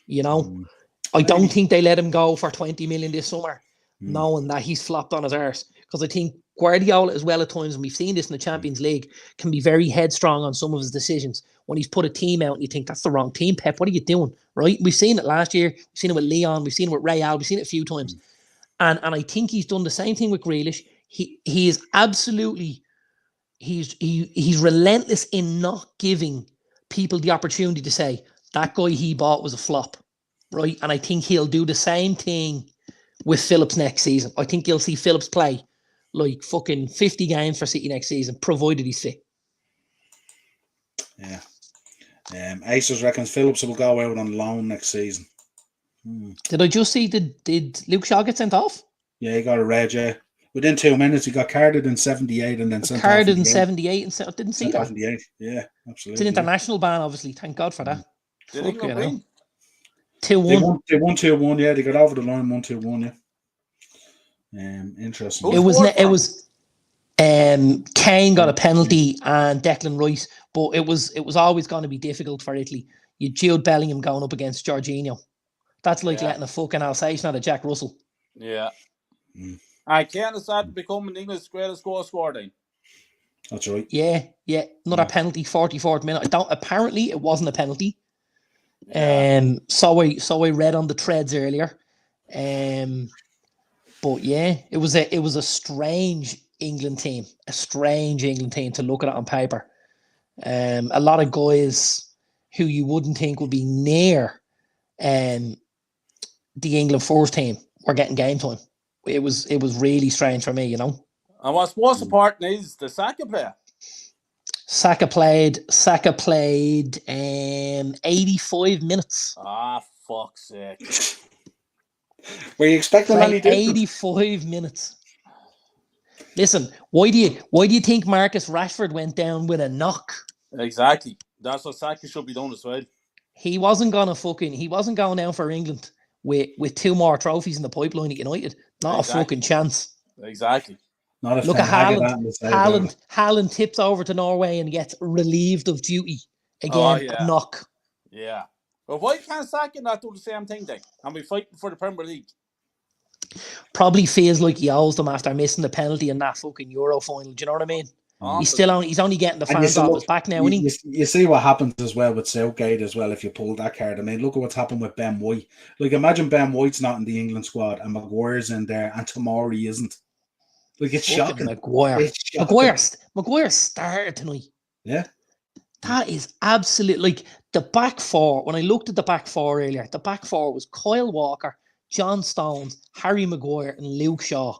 I don't think they let him go for 20 million this summer, knowing that he's flopped on his arse. Because I think Guardiola as well at times, and we've seen this in the Champions League, can be very headstrong on some of his decisions. When he's put a team out and you think, that's the wrong team, Pep, what are you doing? Right? We've seen it last year. We've seen it with Leon. We've seen it with Real. We've seen it a few times. And I think he's done the same thing with Grealish. He is absolutely, he's relentless in not giving people the opportunity to say, that guy he bought was a flop. Right? And I think he'll do the same thing with Phillips next season. I think you'll see Phillips play like fucking 50 games for City next season, provided he's fit. Yeah. Acers reckons Phillips will go out on loan next season. Did I just see, did Luke Shaw get sent off? Yeah, he got a red, yeah. Within 2 minutes, he got carded in 78 and then sent off. Carded in 78 and sent, didn't see that. 78, yeah, absolutely. It's an international ban, obviously. Thank God for that. Did England win? 2-1. They won 2-1, yeah. They got over the line 1-2-1, yeah. Interesting. It was Kane got a penalty and Declan Rice, but it was always going to be difficult for Italy. You Jude Bellingham going up against Jorginho. That's like letting a fucking Alsatian out of Jack Russell. Yeah. I can't start becoming England's greatest goal scorer then. That's right. Yeah. Another penalty, 44th minute. Apparently it wasn't a penalty. Yeah. So I read on the threads earlier. But yeah, it was a strange England team. A strange England team to look at it on paper. A lot of guys who you wouldn't think would be near the England first team were getting game time. It was really strange for me, you know. And what's most important is the Saka player. Saka played 85 minutes. Ah, fuck's sake. Were you expecting any different? 85 minutes. Listen, why do you think Marcus Rashford went down with a knock? Exactly. That's what Saka should be done as well. He wasn't going down for England with 2 more trophies in the pipeline at United. Not a fucking chance. Exactly. Look at Haaland. Haaland tips over to Norway and gets relieved of duty again. A knock. Yeah. But why can't Saka not do the same thing then? And we fighting for the Premier League. Probably feels like he owes them after missing the penalty in that fucking Euro final. Do you know what I mean? He's only getting the fans off his back now, isn't he? You see what happens as well with Southgate as well if you pull that card. I mean, look at what's happened with Ben White. Like, imagine Ben White's not in the England squad and Maguire's in there and Tomori isn't. Like, it's shocking. Maguire started tonight. Yeah. That is absolute. Like, the back four, when I looked at the back four earlier, the back four was Kyle Walker, John Stones, Harry Maguire, and Luke Shaw.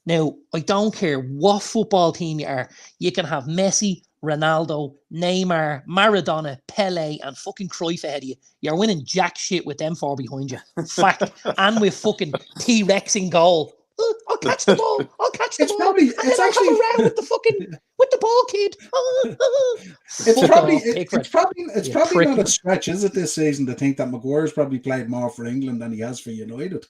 Now, I don't care what football team you are. You can have Messi, Ronaldo, Neymar, Maradona, Pele, and fucking Cruyff ahead of you. You're winning jack shit with them 4 behind you. Fact. And with fucking T-Rex in goal. I'll catch the ball. It's actually around with the ball, kid. It's probably not a stretch, is it, this season to think that Maguire's probably played more for England than he has for United?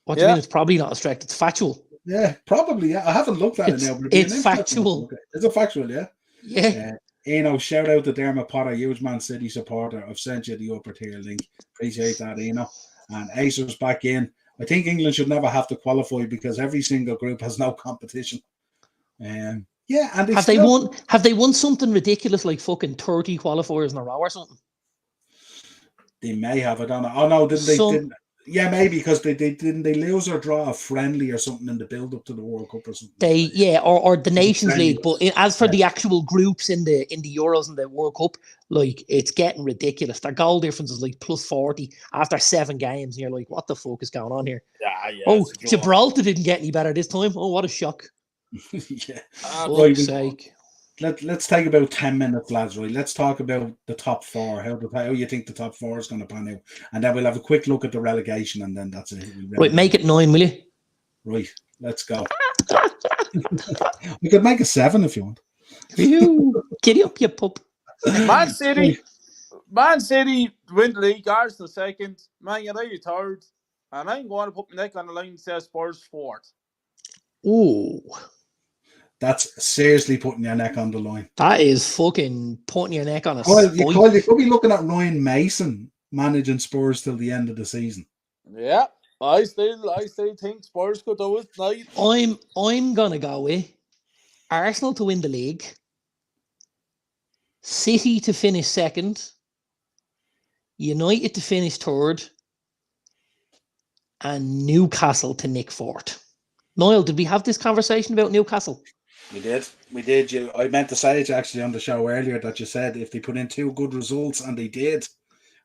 What do you mean? It's probably not a stretch. It's factual. Yeah, probably. Yeah, I haven't looked at it now. But it's factual. Is it factual? Yeah. Yeah. Shout out to Dermot Potter, huge Man City supporter. I've sent you the upper tier link. Appreciate that, Eno. And Acer's back in. I think England should never have to qualify because every single group has no competition. And have they won something ridiculous like fucking 30 qualifiers in a row or something? They may have. I don't know. Oh no, didn't they? Yeah, maybe because they lose or draw a friendly or something in the build up to the World Cup or something. Or the Nations League. But as for the actual groups in the Euros and the World Cup, like, it's getting ridiculous. Their goal difference is like plus 40 after 7 games, and you're like, what the fuck is going on here? Yeah. Oh, Gibraltar didn't get any better this time. Oh, what a shock! Yeah. Fuck's sake. Let's take about 10 minutes, lads, right? Let's talk about the top 4. How you think the top 4 is going to pan out? And then we'll have a quick look at the relegation, and then that's it. Right, make it 9, will you? Right, let's go. We could make it 7 if you want. Giddy up, you pup. Man City win the league. Arsenal second. Man United third. And I'm going to put my neck on the line and say Spurs 4th. Ooh. That's seriously putting your neck on the line. That is fucking putting your neck on a spike. You could be looking at Ryan Mason managing Spurs till the end of the season. Yeah, I still think Spurs could do it tonight. I'm gonna go with Arsenal to win the league, City to finish second, United to finish third, and Newcastle to nick fourth. Niall, did we have this conversation about Newcastle? We did. I meant to say it actually on the show earlier that you said if they put in 2 good results, and they did,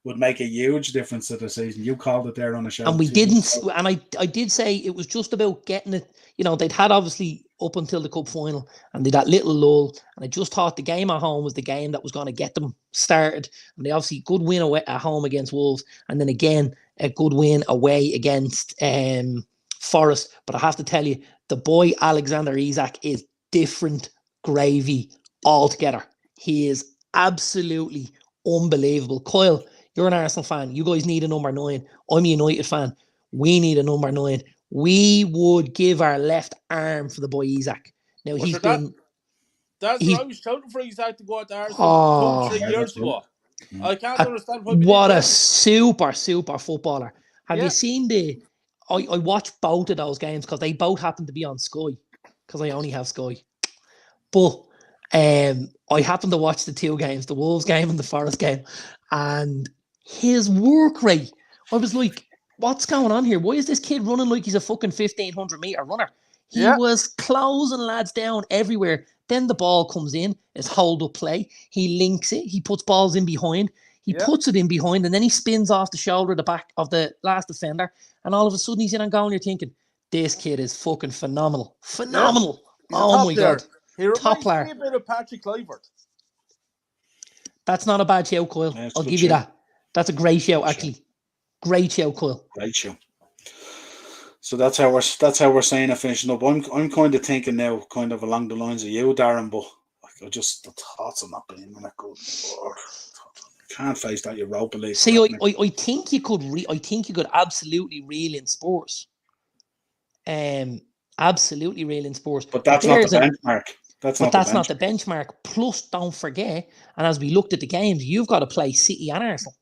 would make a huge difference to the season. You called it there on the show. And we didn't. And I did say it was just about getting it. You know, they'd had obviously up until the cup final, and they that little lull. And I just thought the game at home was the game that was going to get them started. And they obviously good win away at home against Wolves, and then again a good win away against Forest. But I have to tell you, the boy Alexander Isak is different gravy altogether. He is absolutely unbelievable. Kyle, you're an Arsenal fan. You guys need a number 9. I'm a United fan. We need a number 9. We would give our left arm for the boy Isak. Now, That's he's what I was shouting for Isak to go at Oh, Arsenal 3 years ago. I can't understand why. What a super footballer. Have Yeah. you seen I watched both of those games because they both happen to be on Sky, because I only have Sky. But I happened to watch the 2 games, the Wolves game and the Forest game, and his work rate, I was like, what's going on here? Why is this kid running like he's a fucking 1,500-meter runner? He was closing lads down everywhere. Then the ball comes in, it's hold-up play. He links it. He puts balls in behind. He puts it in behind, and then he spins off the shoulder of the back of the last defender, and all of a sudden he's in and going. You're thinking, this kid is fucking phenomenal. Phenomenal. Yeah. Oh, my God. He reminds player. me a bit of Patrick Kluivert. That's not a bad show, Kyle. Yeah, I'll give you that. That's a great show, Good actually. Great show, Kyle. Great show. So that's how we're saying it finishing up. I'm kind of thinking now, kind of along the lines of you, Darren, but I just the thoughts of not being in a good Lord. Can't face that Europa League. See, I think you could absolutely reel in Spurs. Absolutely reel in Spurs. But that's not the benchmark. That's not the benchmark. Plus, don't forget, and as we looked at the games, you've got to play City and Arsenal.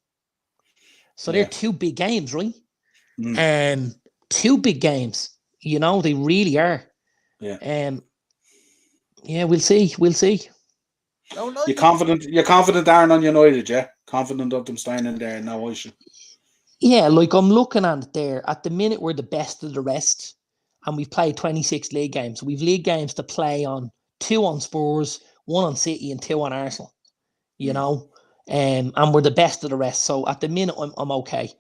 So they're 2 big games, right? 2 big games. You know, they really are. Yeah. We'll see. No, You're confident, Darren, on United, yeah? Confident of them staying in there, no issue. Yeah, like I'm looking at it there. At the minute, we're the best of the rest. And we've played 26 league games. So we've league games to play on, 2 on Spurs, 1 on City, and 2 on Arsenal. You know? And we're the best of the rest. So at the minute, I'm okay.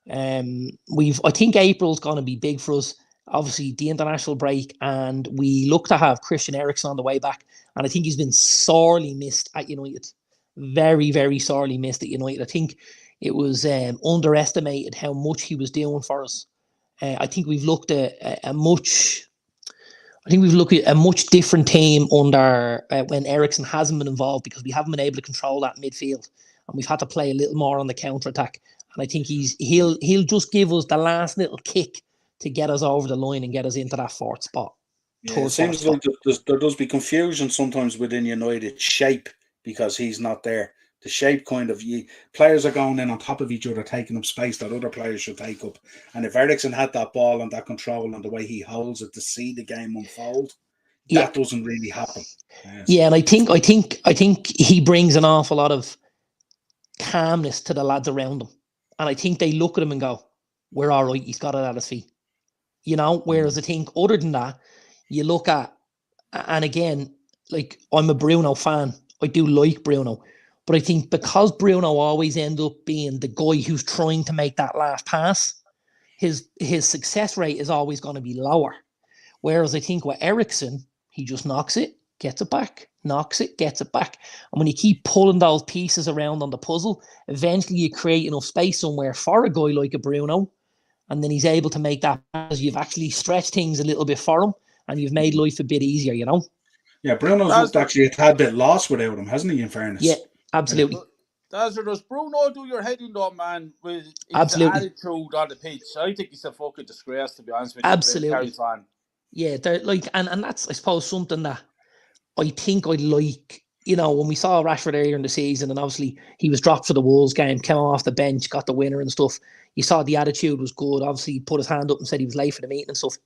I think April's going to be big for us. Obviously, the international break, and we look to have Christian Eriksen on the way back. And I think he's been sorely missed at United. Very, very sorely missed at United. I think it was underestimated how much he was doing for us. I think we've looked at a much different team under when Eriksen hasn't been involved, because we haven't been able to control that midfield, and we've had to play a little more on the counter attack. And I think he'll just give us the last little kick to get us over the line and get us into that 4th spot. Yeah, it seems like there does be confusion sometimes within United's shape because he's not there. The shape players are going in on top of each other, taking up space that other players should take up. And if Eriksen had that ball and that control and the way he holds it to see the game unfold, that doesn't really happen. Yes. Yeah, and I think he brings an awful lot of calmness to the lads around him. And I think they look at him and go, we're all right, he's got it at his feet. You know, whereas I think other than that, you look at, and again, like I'm a Bruno fan. I do like Bruno. But I think because Bruno always ends up being the guy who's trying to make that last pass, his success rate is always going to be lower. Whereas I think with Eriksen, he just knocks it, gets it back, knocks it, gets it back. And when you keep pulling those pieces around on the puzzle, eventually you create enough space somewhere for a guy like a Bruno, and then he's able to make that pass. You've actually stretched things a little bit for him, and you've made life a bit easier, you know? Yeah, Bruno's looked actually a tad bit lost without him, hasn't he, in fairness? Yeah, absolutely. Does Bruno do your head in though, man, with his attitude on the pitch? I think he's a fucking disgrace, to be honest with you. Absolutely. Yeah, and that's, I suppose, something that I think I'd like. You know, when we saw Rashford earlier in the season, and obviously he was dropped for the Wolves game, came off the bench, got the winner and stuff. You saw the attitude was good. Obviously, he put his hand up and said he was late for the meeting and stuff.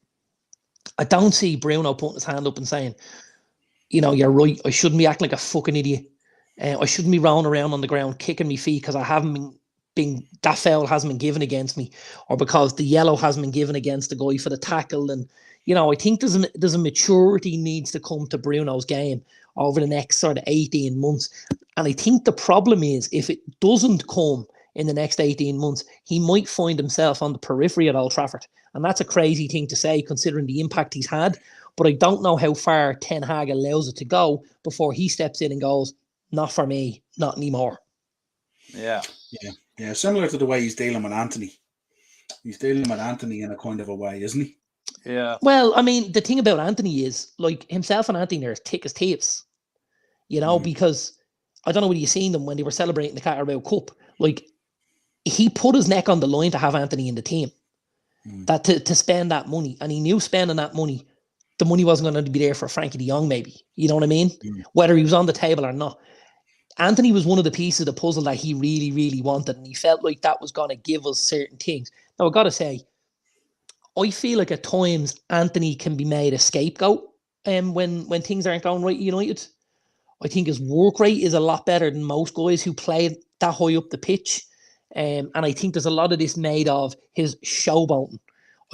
I don't see Bruno putting his hand up and saying, you're right. I shouldn't be acting like a fucking idiot. I shouldn't be rolling around on the ground kicking my feet because I haven't been that foul hasn't been given against me, or because the yellow hasn't been given against the guy for the tackle. And I think there's a maturity needs to come to Bruno's game over the next sort of 18 months. And I think the problem is if it doesn't come in the next 18 months, he might find himself on the periphery at Old Trafford. And that's a crazy thing to say considering the impact he's had. But I don't know how far Ten Hag allows it to go before he steps in and goes, not for me, not anymore. Yeah. Similar to the way he's dealing with Anthony. He's dealing with Anthony in a kind of a way, isn't he? Yeah. Well, I mean, the thing about Anthony is, like, himself and Anthony are as thick as thieves. Because I don't know whether you've seen them when they were celebrating the Carabao Cup. Like, he put his neck on the line to have Anthony in the team. That to spend that money. And he knew spending that money, the money wasn't going to be there for Frankie de Jong, maybe. You know what I mean? Whether he was on the table or not. Anthony was one of the pieces of the puzzle that he really, really wanted, and he felt like that was going to give us certain things. Now, I've got to say, I feel like at times Anthony can be made a scapegoat when things aren't going right at United. I think his work rate is a lot better than most guys who play that high up the pitch. And I think there's a lot of this made of his showboating.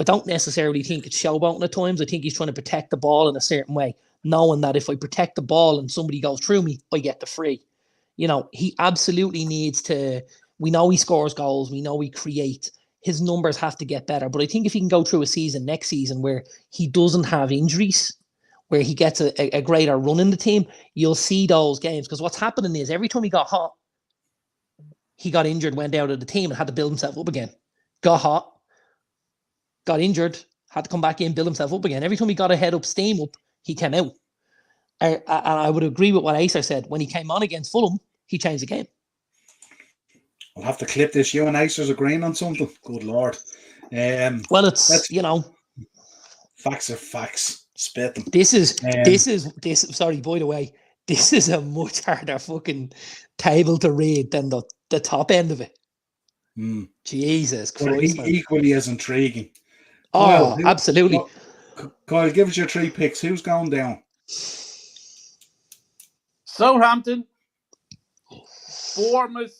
I don't necessarily think it's showboating at times. I think he's trying to protect the ball in a certain way, knowing that if I protect the ball and somebody goes through me, I get the free. He absolutely needs to. We know he scores goals. We know he creates. His numbers have to get better. But I think if he can go through a season next season where he doesn't have injuries, where he gets a greater run in the team, you'll see those games. Because what's happening is every time he got hot, he got injured, went out of the team and had to build himself up again. Got hot, got injured, had to come back in, build himself up again. Every time he got a head up, steam up, he came out. And I would agree with what Acer said. When he came on against Fulham, he changed the game. I'll have to clip this. You and Acer's agreeing on something. Good Lord. Well, it's, facts are facts. Spit them. This is, sorry, by the way, this is a much harder fucking table to read than the top end of it. Jesus Christ. Equally as intriguing. Oh, Kyle, absolutely. Kyle, give us your 3 picks. Who's going down? Southampton, Bournemouth,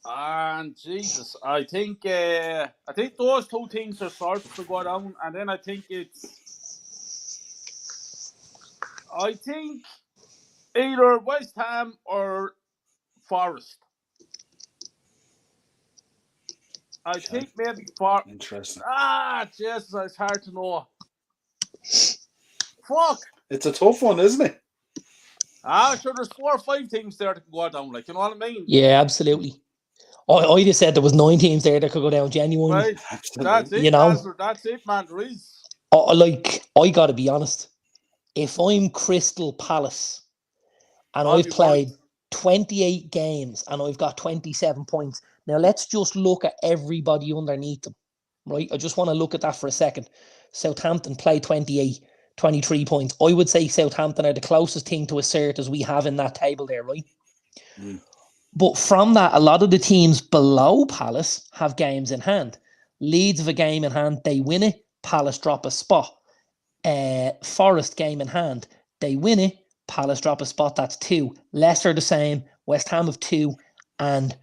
and Jesus, I think those 2 things are starting to go down, and then I think either West Ham or Forest. I think maybe Forest. Interesting. Jesus, it's hard to know. Fuck. It's a tough one, isn't it? Sure, there's 4 or 5 teams there that can go down, like, you know what I mean? Yeah, absolutely. I just said there was 9 teams there that could go down genuinely. Right. That's it, that's it, man. There is. I got to be honest. If I'm Crystal Palace and I've played 28 games and I've got 27 points, now let's just look at everybody underneath them, right? I just want to look at that for a second. Southampton played 28, 23 points. I would say Southampton are the closest thing to assert as we have in that table there, right? But from that, a lot of the teams below Palace have games in hand. Leeds have a game in hand, they win it, Palace drop a spot. Forest game in hand, they win it, Palace drop a spot, that's 2. Leicester the same, West Ham have 2, and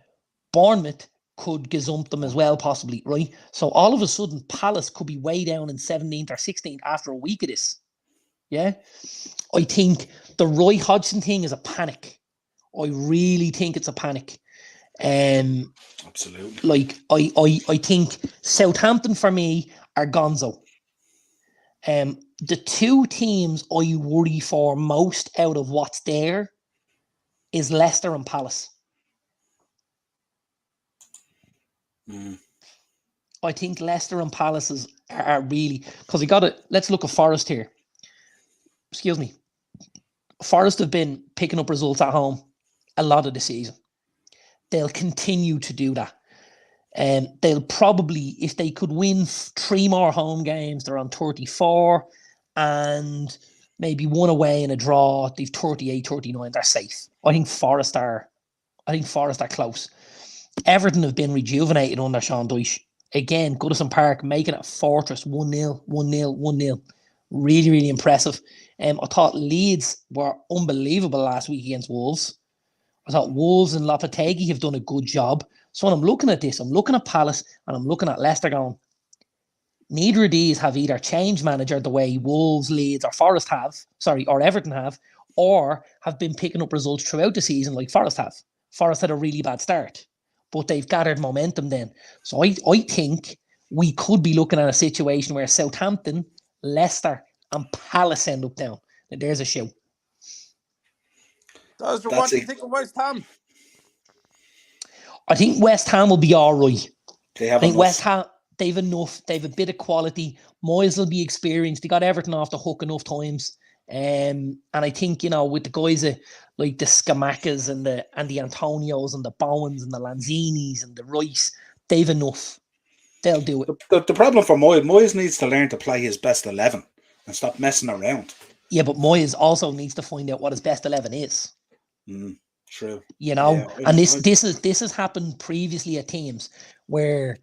Bournemouth could gazump them as well, possibly, right? So all of a sudden, Palace could be way down in 17th or 16th after a week of this. Yeah? I think the Roy Hodgson thing is a panic. I really think it's a panic. Absolutely. Like, I think Southampton for me are gonzo. The 2 teams I worry for most out of what's there is Leicester and Palace. I think Leicester and Palace are really, because let's look at Forest here. Excuse me. Forest have been picking up results at home a lot of the season. They'll continue to do that. They'll probably, if they could win 3 more home games, they're on 34, and maybe 1 away and a draw, they've 38, 39, they're safe. I think Forest are close. Everton have been rejuvenated under Sean Dyche. again, Goodison Park making it a fortress, 1-0, 1-0, 1-0. Really, really impressive. I thought Leeds were unbelievable last week against Wolves. I thought Wolves and Lopetegui have done a good job. So when I'm looking at this, I'm looking at Palace and I'm looking at Leicester going, neither of these have either changed manager the way Wolves, Leeds, or Forest have, or Everton have, or have been picking up results throughout the season like Forest have. Forest had a really bad start, but they've gathered momentum then. So I think we could be looking at a situation where Southampton, Leicester, and Palace end up down. And there's a show. What do you think of West Ham? I think West Ham will be all right. I think West Ham, they've enough. They've a bit of quality. Moyes will be experienced. They got Everton off the hook enough times. And I think, with the guys like the Scamacas and the Antonios and the Bowens and the Lanzinis and the Rice, they've enough. They'll do it. The problem for Moyes needs to learn to play his best 11 and stop messing around. Yeah, but Moyes also needs to find out what his best 11 is. True. And this has happened previously at teams where,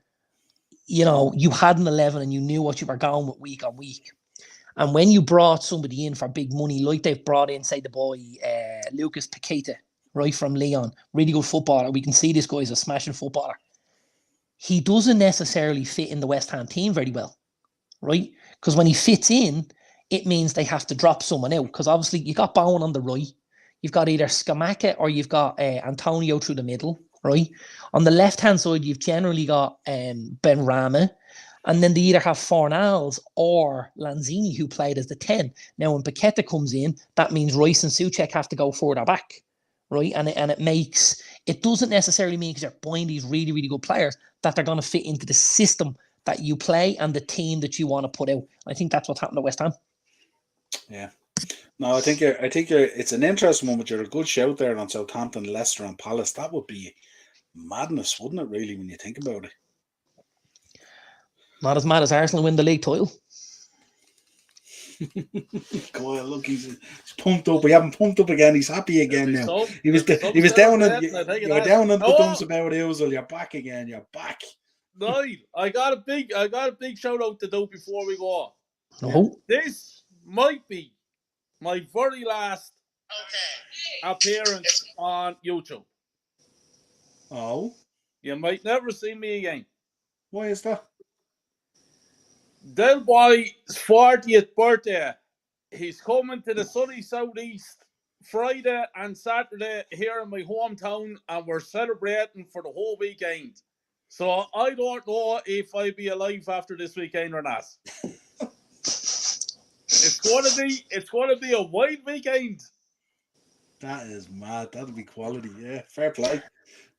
you had an 11 and you knew what you were going with week on week. And when you brought somebody in for big money, like they've brought in, say, the boy Lucas Paqueta, right, from Lyon, really good footballer. We can see this guy is a smashing footballer. He doesn't necessarily fit in the West Ham team very well, right? Because when he fits in, it means they have to drop someone out. Because obviously you got Bowen on the right. You've got either Scamacca or you've got Antonio through the middle, right? On the left-hand side, you've generally got Benrahma. And then they either have Fornals or Lanzini, who played as the 10. Now, when Paqueta comes in, that means Rice and Souček have to go further back, right? And it doesn't necessarily mean because you're buying these really, really good players that they're going to fit into the system that you play and the team that you want to put out. I think that's what's happened to West Ham. Yeah. No, I think it's an interesting one, but you're a good shout there on Southampton, Leicester, and Palace. That would be madness, wouldn't it, really, when you think about it? Not as mad as Arsenal win the league title. God, look, he's pumped up. We haven't pumped up again. He's happy again now. He was down in the dumps about Ozil. You're back again. You're back. Niall, I got a big shout out to do before we go on. Oh. This might be my very last appearance on YouTube. Oh. You might never see me again. Why is that? Del Boy's 40th birthday. He's coming to the sunny southeast Friday and Saturday here in my hometown, and we're celebrating for the whole weekend. So I don't know if I'll be alive after this weekend or not. It's gonna be a wild weekend. That is mad. That'll be quality. Yeah, fair play.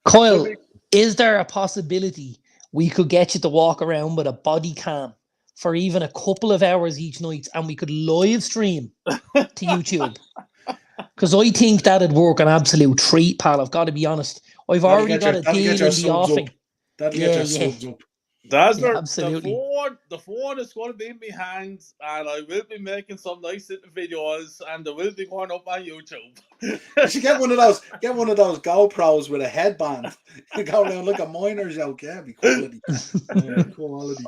Kyle, is there a possibility we could get you to walk around with a body cam for even a couple of hours each night and we could live stream to YouTube? Because I think that'd work an absolute treat, pal. I've got to be honest. I've already got a deal in the offing. That'll get your subs up. Absolutely. The phone is going to be in my hands, and I will be making some nice little videos, and they will be going up on YouTube. You should get one of those GoPros with a headband. Go around like a miner's out. Yeah, be quality. Quality.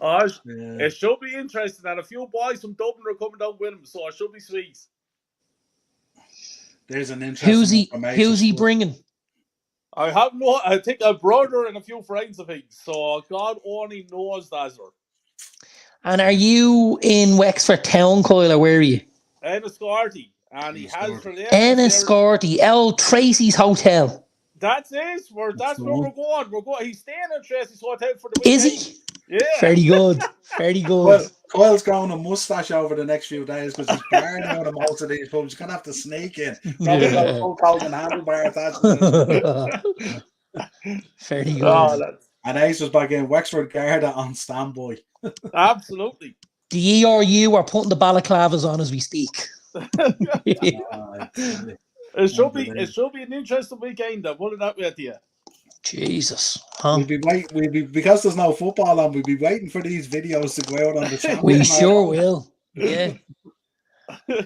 It should be interesting, and a few boys from Dublin are coming down with him, so it should be sweet. There's an interesting. Who's he bringing? I think a brother and a few friends of his, so God only knows that. And are you in Wexford Town, Kyle, or where are you? Enniscorthy, and he has Enniscorthy, Tracy's Hotel. That's it. That's where we're going. He's staying at Tracy's Hotel for the weekend. Is he? Yeah. Very good. Very good. Well, Kyle's growing a mustache over the next few days because he's barring out of most of these pubs. He's going to have to sneak in. Probably got a full coat and handlebar attached. Very good. And Ace was back in Wexford Garda on standby. Absolutely. The ERU are putting the balaclavas on as we speak. It should be an interesting weekend. I'll put it that way to you. Jesus. Huh? We'll be because there's no football on, we'll be waiting for these videos to go out on the channel. We sure will. Yeah.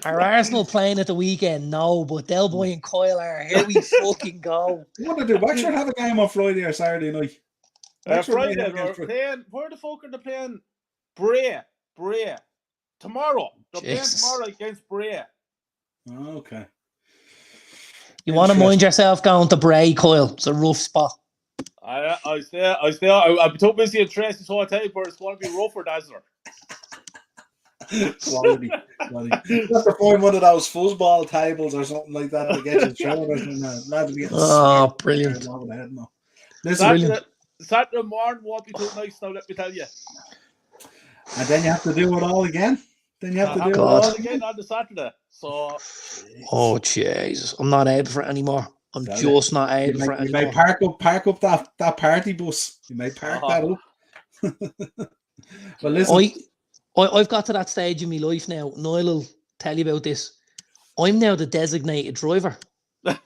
Are Arsenal playing at the weekend? No, but Del Boy and Kyle are. Here we fucking go. What do Wexford have a game on Friday or Saturday night? Friday, they're playing. Where the fuck are they playing? Bray. Tomorrow. They're playing tomorrow against Bray. Okay. You want to mind yourself going to Bray, Kyle. It's a rough spot. I stay. I'm too busy at Tracy's hotel, but it's going to be rougher, Dazzler. Quality. You have to find one of those foosball tables or something like that to get your shoulders and that. Oh, brilliant. Listen, Saturday morning won't be too nice now, let me tell you. And then you have to do it all again. Then you have to do it all again on the Saturday. So. Oh, Jesus. I'm not able for it anymore. I'm just not able for it anymore. You may park up that party bus. You may park that up. But listen. I've got to that stage in my life now. Niall will tell you about this. I'm now the designated driver. Right?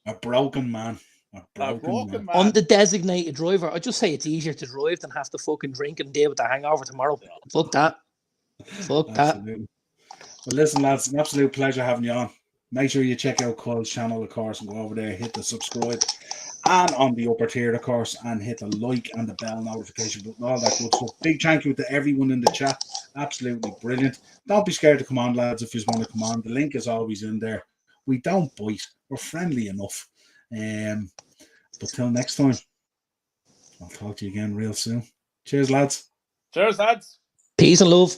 A broken man. A broken man. I'm the designated driver. I just say it's easier to drive than have to fucking drink and deal with the hangover tomorrow. Yeah. Fuck that. Absolutely. Well, listen, lads, an absolute pleasure having you on. Make sure you check out Kyle's channel, of course, and go over there, hit the subscribe. And on the upper tier, of course, and hit the like and the bell notification button, all that good stuff. Big thank you to everyone in the chat. Absolutely brilliant. Don't be scared to come on, lads, if you just want to come on. The link is always in there. We don't bite. We're friendly enough. But till next time, I'll talk to you again real soon. Cheers, lads. Cheers, lads. Peace and love.